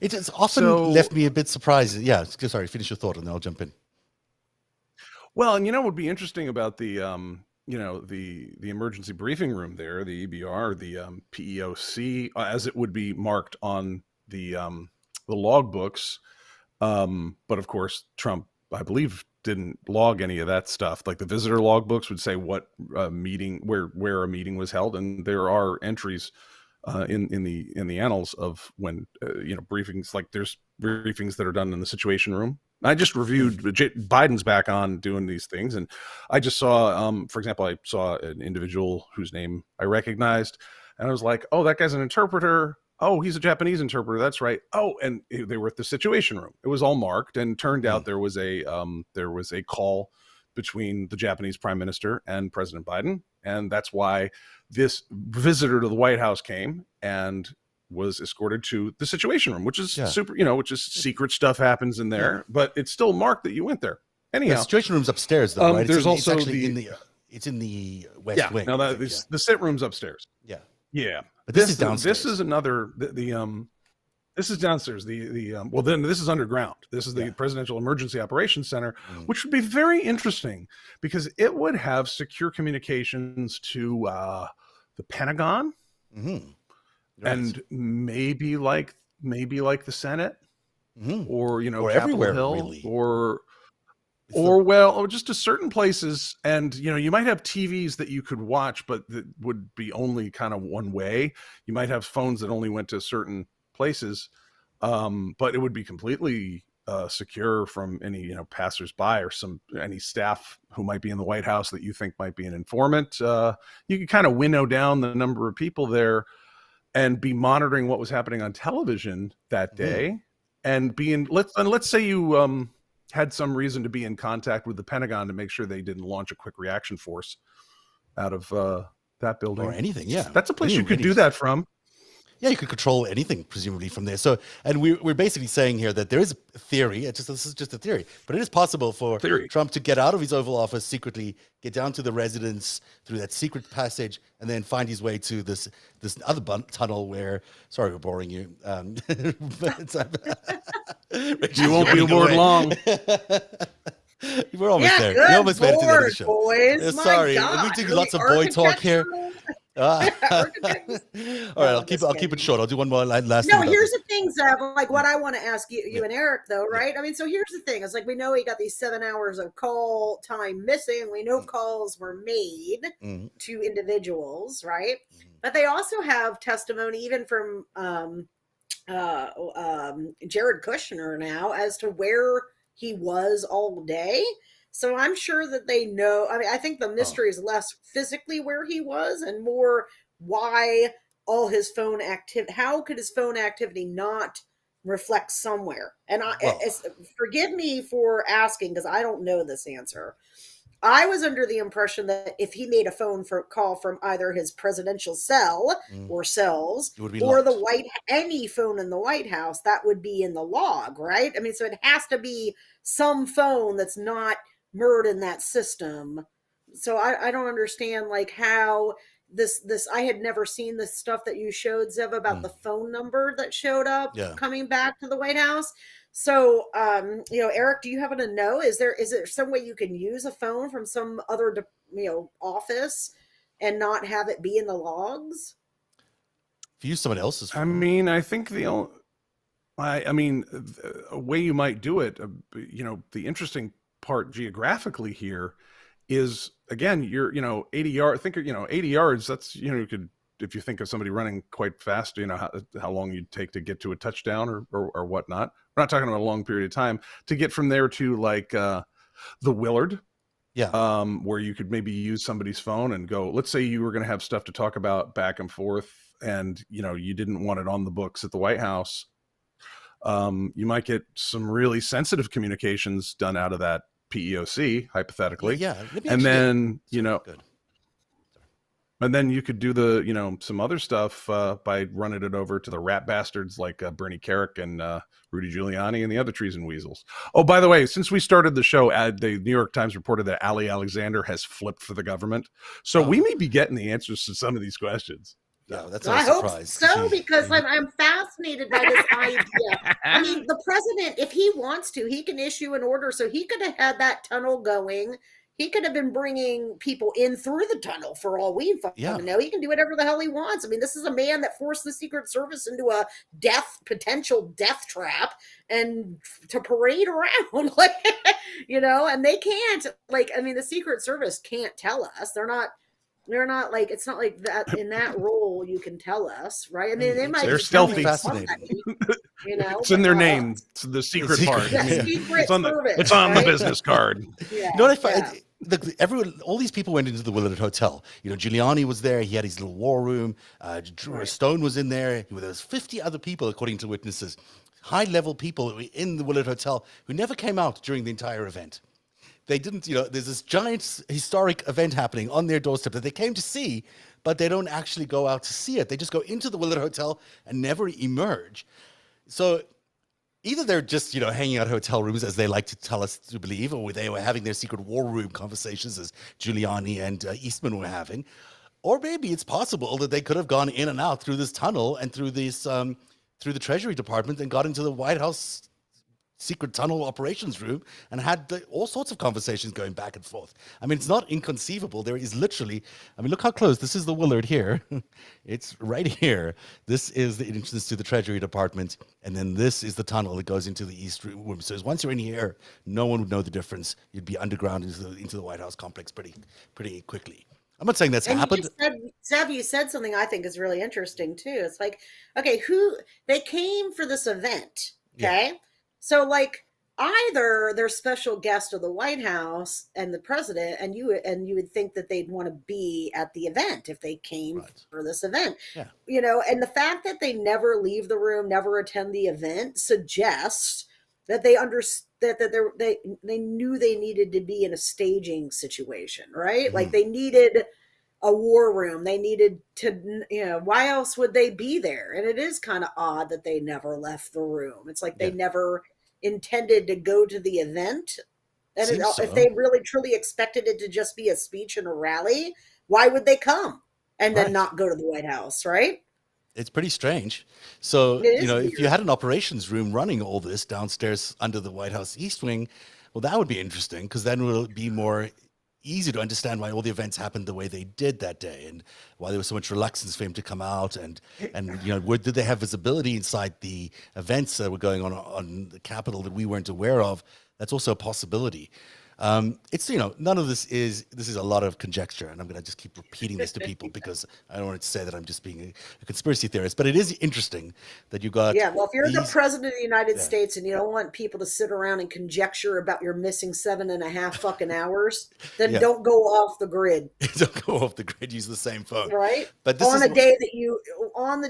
It has often left me a bit surprised. Yeah, sorry, finish your thought and then I'll jump in. Well, and what would be interesting about the the emergency briefing room there, the EBR, the PEOC, as it would be marked on the log books, but of course Trump, I believe, didn't log any of that stuff. Like the visitor log books would say what meeting, where a meeting was held, and there are entries in the annals of when briefings, like there's briefings that are done in the Situation Room. I just reviewed Biden's back on doing these things, and I just saw, for example, I saw an individual whose name I recognized, and I was like, oh, that guy's an interpreter. Oh, he's a Japanese interpreter. That's right. Oh, and they were at the Situation Room. It was all marked, and turned out there was a call between the Japanese Prime Minister and President Biden, and that's why this visitor to the White House came and was escorted to the Situation Room, which is super, which is secret stuff happens in there, but it's still marked that you went there. Anyhow, the Situation Room's upstairs, though, right? There's also it's in the West Wing. Now the sit room's upstairs. Yeah. Yeah. But this is downstairs. This is another This is downstairs. Well, then this is underground. This is the Yeah. Presidential Emergency Operations Center, Mm. which would be very interesting because it would have secure communications to the Pentagon Mhm. Right. and maybe like the Senate Mhm. or Or Capitol everywhere, Hill really. It's or just to certain places. And you might have TVs that you could watch, but that would be only kind of one way. You might have phones that only went to certain places, but it would be completely secure from any passersby or any staff who might be in the White House that you think might be an informant. You could kind of winnow down the number of people there and be monitoring what was happening on television that day, and let's say you had some reason to be in contact with the Pentagon to make sure they didn't launch a quick reaction force out of that building or anything. Yeah. That's a place you could Any- do that from. Yeah, you could control anything presumably from there. So, and we're basically saying here that there is a theory. This is just a theory, but it is possible for Trump to get out of his Oval Office secretly, get down to the residence through that secret passage, and then find his way to this other tunnel where. Sorry, we're boring you. You won't be bored long. We're almost there. Good We almost made it to the end of the Lord, show. boys. Yeah, My sorry, God. we do lots of boy talk here. All right, I'll just keep it kidding. short. I'll do one more last No, thing. about here's this. the thing, Zev. Like what I want to ask you and Eric, though, right? I mean, so here's the thing: it's like we know he got these 7 hours of call time missing. We know calls were made Mhm. to individuals, right? But they also have testimony, even from Jared Kushner now, as to where he was all day. So I'm sure that they know. I mean, I think the mystery is less physically where he was and more why all his phone activity. How could his phone activity not reflect somewhere? And forgive me for asking because I don't know this answer. I was under the impression that if he made a phone call from either his presidential cell or cells It would be or locked. any phone in the White House, that would be in the log, right? I mean, so it has to be some phone that's not mirrored in that system. So I don't understand like how this I had never seen this stuff that you showed, Zev, about the phone number that showed up coming back to the White House. So, Eric, do you happen to know? Is there some way you can use a phone from some other, office and not have it be in the logs? If you use someone else's phone. I mean, I think a way you might do it, the interesting part geographically here is, again, you're 80 yards. Think 80 yards. That's you could, if you think of somebody running quite fast, how long you'd take to get to a touchdown or whatnot. We're not talking about a long period of time to get from there to like the Willard, where you could maybe use somebody's phone and go. Let's say you were going to have stuff to talk about back and forth, and you didn't want it on the books at the White House. You might get some really sensitive communications done out of that PEOC, hypothetically. And then Good. and then you could do the some other stuff by running it over to the rat bastards like Bernie Kerik and Rudy Giuliani and the other treason weasels. Oh, by the way, since we started the show, the New York Times reported that Ali Alexander has flipped for the government, so we may be getting the answers to some of these questions. Yeah, that's I a hope surprise. so, because I'm fascinated by this idea. I mean, the president, if he wants to, he can issue an order. So he could have had that tunnel going. He could have been bringing people in through the tunnel for all we fucking know. He can do whatever the hell he wants. I mean, this is a man that forced the Secret Service into a potential death trap and to parade around, like, and they can't, the Secret Service can't tell us. They're not like, it's not like that in that role you can tell us, right? I mean, they might. They're stealthy. Fascinating. It's in their name. It's the secret part. Yeah, Secret Service, it's on the business card. You know what I find? All these people went into the Willard Hotel. Giuliani was there. He had his little war room. Stone was in there. There was 50 other people, according to witnesses, high-level people in the Willard Hotel who never came out during the entire event. They didn't, there's this giant historic event happening on their doorstep that they came to see, but they don't actually go out to see it. They just go into the Willard Hotel and never emerge. So either they're just, hanging out hotel rooms, as they like to tell us to believe, or they were having their secret war room conversations as Giuliani and Eastman were having, or maybe it's possible that they could have gone in and out through this tunnel and through this through the Treasury Department and got into the White House secret tunnel operations room and had all sorts of conversations going back and forth. I mean, it's not inconceivable. There is literally, I mean, look how close. This is the Willard here. It's right here. This is the entrance to the Treasury Department. And then this is the tunnel that goes into the East Room. So once you're in here, no one would know the difference. You'd be underground into the White House complex pretty quickly. I'm not saying that's happened. Zev, you said something I think is really interesting too. It's like, okay, they came for this event, okay? Yeah. So like either they're special guest of the White House and the president, and you would think that they'd want to be at the event if they came for this event. Yeah. You know, and the fact that they never leave the room, never attend the event suggests that they they knew they needed to be in a staging situation, right? Mm-hmm. Like they needed a war room. They needed to, you know, why else would they be there? And it is kind of odd that they never left the room. It's like they never intended to go to the event. And if they really truly expected it to just be a speech and a rally, why would they come and then not go to the White House, right? It's pretty strange. So, you know, if you had an operations room running all this downstairs under the White House East Wing, well, that would be interesting because then it will be more easy to understand why all the events happened the way they did that day and why there was so much reluctance for him to come out and you know, did they have visibility inside the events that were going on the Capitol that we weren't aware of? That's also a possibility. It's, you know, none of this is a lot of conjecture, and I'm going to just keep repeating this to people because I don't want it to say that I'm just being a conspiracy theorist, but it is interesting that you got... Yeah, well, if you're the president of the United States and you don't want people to sit around and conjecture about your missing 7.5 fucking hours, then don't go off the grid. Don't go off the grid, use the same phone. Right? But this on the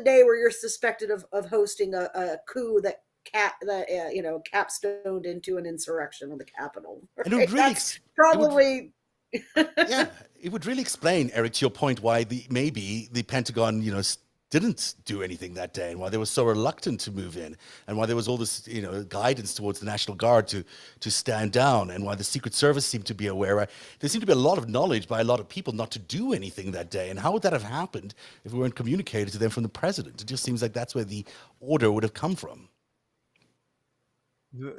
day where you're suspected of hosting a coup that capstoned into an insurrection on the Capitol. Right? And it really it would really explain, Eric, to your point, why maybe the Pentagon, you know, didn't do anything that day and why they were so reluctant to move in and why there was all this, you know, guidance towards the National Guard to stand down and why the Secret Service seemed to be aware. There seemed to be a lot of knowledge by a lot of people not to do anything that day. And how would that have happened if we weren't communicated to them from the president? It just seems like that's where the order would have come from.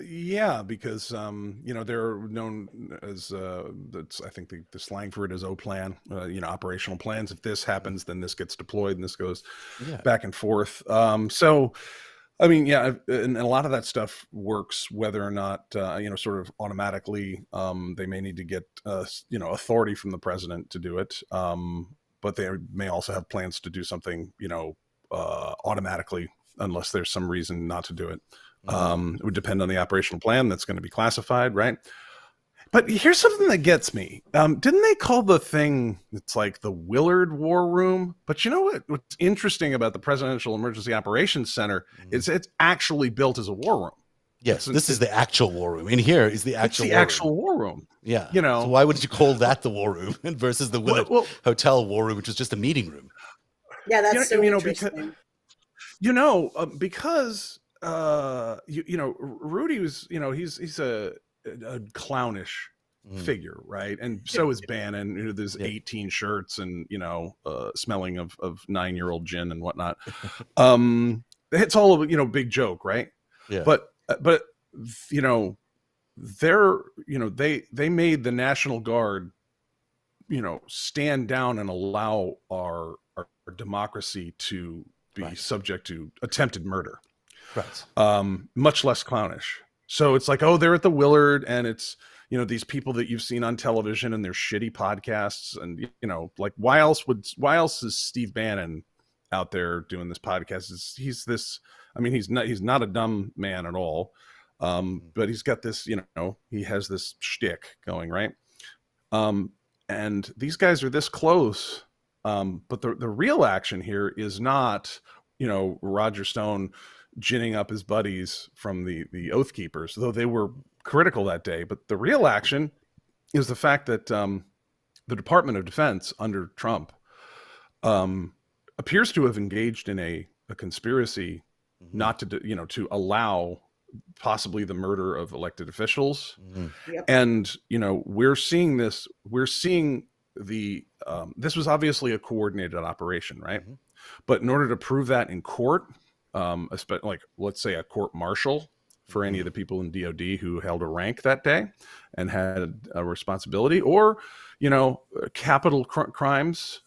Yeah, because you know, they're known as I think the slang for it is O-plan, you know, operational plans. If this happens, then this gets deployed and this goes back and forth. So I mean, yeah, and a lot of that stuff works whether or not you know, sort of automatically they may need to get you know, authority from the president to do it, but they may also have plans to do something, you know, automatically unless there's some reason not to do it. It would depend on the operational plan that's going to be classified, right? But here's something that gets me. Didn't they call the thing, it's like the Willard War Room? But you know what's interesting about the Presidential Emergency Operations Center is it's actually built as a war room. Yes, this is the actual war room. In here is the actual war room. Yeah. You know, so why would you call that the war room versus the Willard Hotel war room, which was just a meeting room? Yeah, that's interesting. Because you know, Rudy was, you know, he's a clownish figure, right? And so is Bannon. You know, there's 18 shirts and, you know, smelling of 9-year-old gin and whatnot. It's all a, you know, big joke, right? Yeah. But you know, they made the National Guard, you know, stand down and allow our democracy to be subject to attempted murder. Right. Much less clownish. So it's like, oh, they're at the Willard and it's, you know, these people that you've seen on television and their shitty podcasts. And, you know, like, why else is Steve Bannon out there doing this podcast? He's not a dumb man at all. But he's got this, you know, he has this shtick going, right? And these guys are this close. But the real action here is not, you know, Roger Stone ginning up his buddies from the Oath Keepers, though they were critical that day. But the real action is the fact that the Department of Defense under Trump appears to have engaged in a conspiracy not to, you know, to allow possibly the murder of elected officials. Yep. And, you know, we're seeing this was obviously a coordinated operation, right? But in order to prove that in court, like let's say a court martial for any of the people in DOD who held a rank that day and had a responsibility, or capital crimes.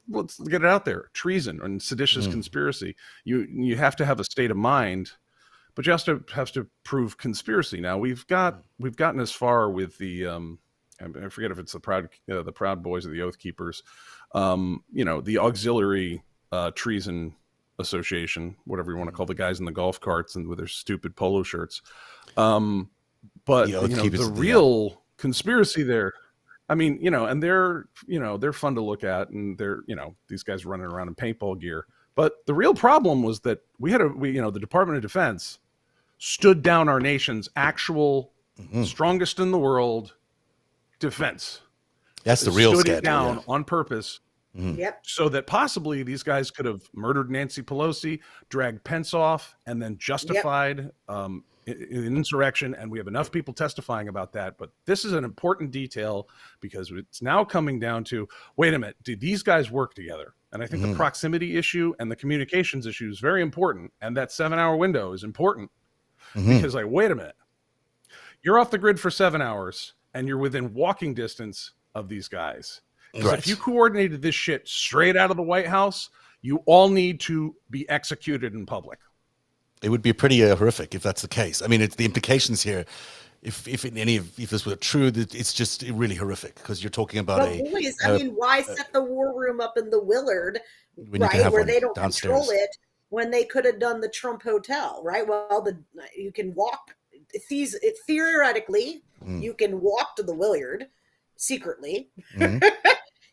Let's get it out there: treason and seditious conspiracy. You have to have a state of mind, but you also have to prove conspiracy. Now we've gotten as far with the I forget if it's the Proud Boys or the Oath Keepers, the auxiliary treason association, whatever you want to call the guys in the golf carts and with their stupid polo shirts. But the real conspiracy there, I mean, and they're fun to look at, and they're, these guys running around in paintball gear. But the real problem was that the Department of Defense stood down our nation's actual strongest in the world defense. That's the real stood scandal, it down on purpose. Yep. So that possibly these guys could have murdered Nancy Pelosi, dragged Pence off, and then justified an insurrection. And we have enough people testifying about that. But this is an important detail because it's now coming down to, wait a minute, did these guys work together? And I think the proximity issue and the communications issue is very important. And that 7-hour window is important because, like, wait a minute, you're off the grid for 7 hours and you're within walking distance of these guys. Right. If you coordinated this shit straight out of the White House, you all need to be executed in public. It would be pretty horrific if that's the case. I mean, it's the implications here. If this were true, it's just really horrific because you're talking about why set the war room up in the Willard, right, where they don't downstairs. Control it when they could have done the Trump Hotel, right? Well, you can walk. Theoretically, you can walk to the Willard secretly.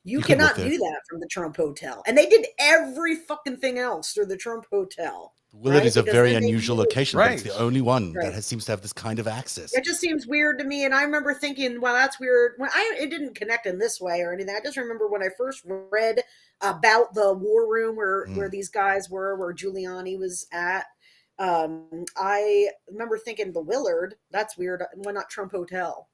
You cannot do that from the Trump Hotel. And they did every fucking thing else through the Trump Hotel. Willard is a very unusual location, but it's the only one that seems to have this kind of access. It just seems weird to me. And I remember thinking, well, that's weird. It didn't connect in this way or anything. I just remember when I first read about the war room where these guys were, where Giuliani was at. I remember thinking the Willard, that's weird. Why not Trump Hotel?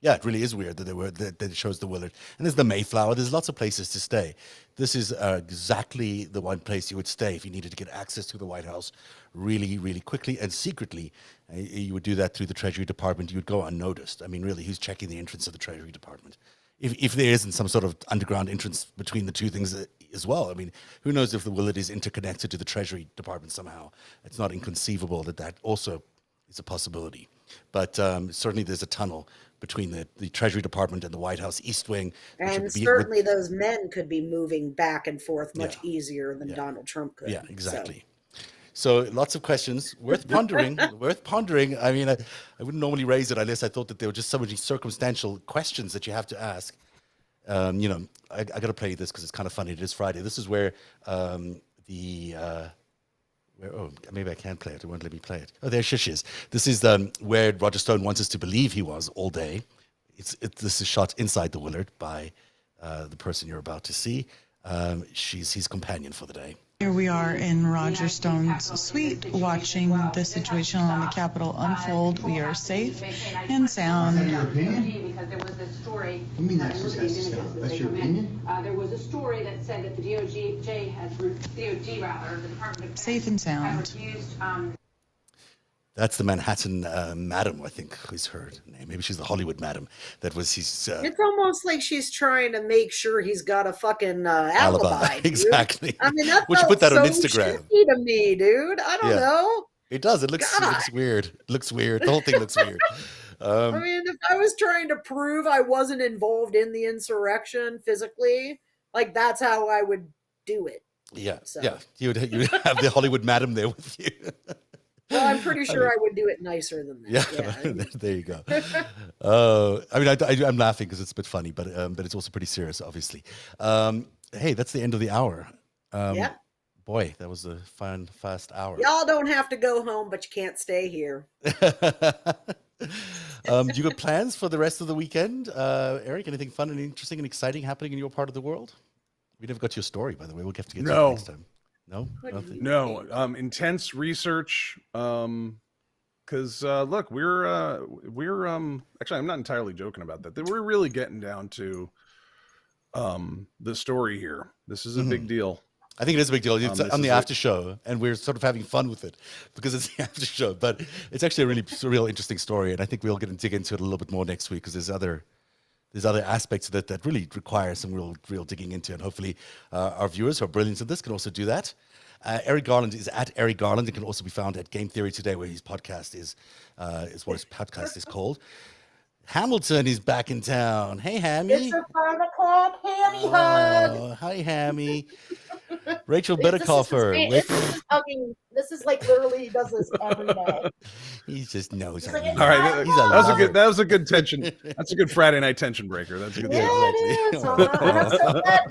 Yeah, it really is weird that it shows the Willard. And there's the Mayflower. There's lots of places to stay. This is exactly the one place you would stay if you needed to get access to the White House really, really quickly and secretly. You would do that through the Treasury Department. You would go unnoticed. I mean, really, who's checking the entrance of the Treasury Department? If there isn't some sort of underground entrance between the two things as well. I mean, who knows if the Willard is interconnected to the Treasury Department somehow. It's not inconceivable that also is a possibility. But certainly there's a tunnel between the Treasury Department and the White House East Wing. And certainly those men could be moving back and forth much easier than Donald Trump could. Yeah, exactly. So lots of questions worth pondering. I mean, I wouldn't normally raise it unless I thought that there were just so many circumstantial questions that you have to ask. I got to play this because it's kind of funny. It is Friday. This is where maybe I can't play it. It won't let me play it. Oh, there she is. This is where Roger Stone wants us to believe he was all day. This is shot inside the Willard by the person you're about to see. She's his companion for the day. Here we are in Roger Stone's suite watching the situation on the Capitol unfold. We are safe and sound. That's your opinion? Because there was this story. What do you mean that's your opinion? There was a story that said that the DOD rather, the Department of Safe and sound. refused. That's the Manhattan madam, I think, is her name. Maybe she's the Hollywood madam. That was his... It's almost like she's trying to make sure he's got a fucking alibi. Exactly. I mean, that Would you put that on Instagram? Shitty to me, dude. I don't know. It does. It looks weird. It looks weird. The whole thing looks weird. I mean, if I was trying to prove I wasn't involved in the insurrection physically, like that's how I would do it. Yeah. So. Yeah. You would have the Hollywood madam there with you. Well, I'm pretty sure I would do it nicer than that. Yeah. There you go. I mean, I'm laughing because it's a bit funny, but it's also pretty serious, obviously. Hey, that's the end of the hour. Yeah. Boy, that was a fun, fast hour. Y'all don't have to go home, but you can't stay here. Do you got plans for the rest of the weekend? Eric, anything fun and interesting and exciting happening in your part of the world? We never got your story, by the way. We'll have to get to it next time. No, intense research. Because look, we're actually, I'm not entirely joking about that. We're really getting down to the story here. This is a big deal. I think it is a big deal. It's This on the is after show, and we're sort of having fun with it because it's the after show. But it's actually a real interesting story, and I think we'll get and dig into it a little bit more next week because there's other aspects of it that really require some real digging into, and hopefully our viewers who are brilliant at this can also do that. Eric Garland is at Eric Garland. It can also be found at Game Theory Today, where his podcast is what his podcast is called. Hamilton is back in town. Hey, Hammy. It's a 5 o'clock Hammy hug. Hi, Hammy. Rachel This is Bittercoffer. this is hugging. This is like literally he does this every day. He just knows. He's like, how "It's he All is. right, He's a that was a lover. good. That was a good tension. That's a good Friday night tension breaker. That's a good. Yeah, it is. I'm so glad.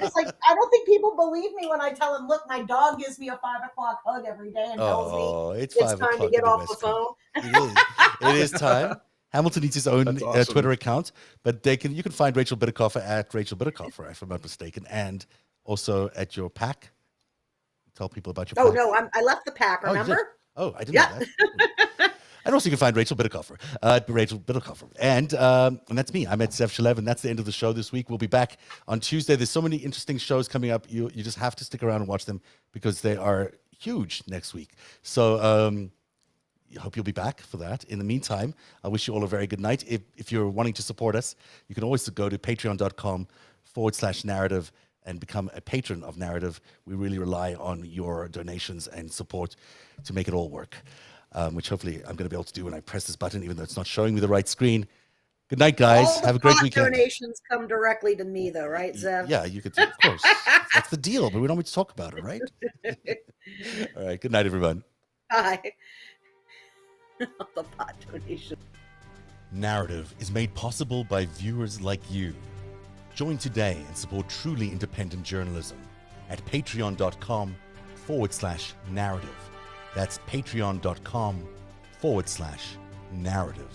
It's like I don't think people believe me when I tell them, "Look, my dog gives me a 5 o'clock hug every day and tells me It's it's 5 time to o'clock get in the off the West phone." Coast. It is time. Hamilton needs his own That's awesome. Twitter account, but you can find Rachel Bittercoffer at Rachel Bittercoffer, if I'm not mistaken, and also at your pack. Tell people about your Oh pack. no, I left the pack. Oh, you did? Remember? Oh, I didn't Yeah. know that. And also you can find Rachel Bittercoffer at Rachel Bittercoffer. And that's me. I'm at Zev Shalev, and that's the end of the show this week. We'll be back on Tuesday. There's so many interesting shows coming up. You just have to stick around and watch them because they are huge next week. So I hope you'll be back for that. In the meantime, I wish you all a very good night. If you're wanting to support us, you can always go to patreon.com/narrative and become a patron of Narrative. We really rely on your donations and support to make it all work, which hopefully I'm going to be able to do when I press this button, even though it's not showing me the right screen. Good night, guys. All the Have a great pot weekend. Donations come directly to me, though, right, Zev? Yeah, you could, of course. That's the deal, but we don't need to talk about it, right? All right. Good night, everyone. Bye. The pot donation. Narrative is made possible by viewers like you. Join today and support truly independent journalism at patreon.com/narrative. That's patreon.com/narrative.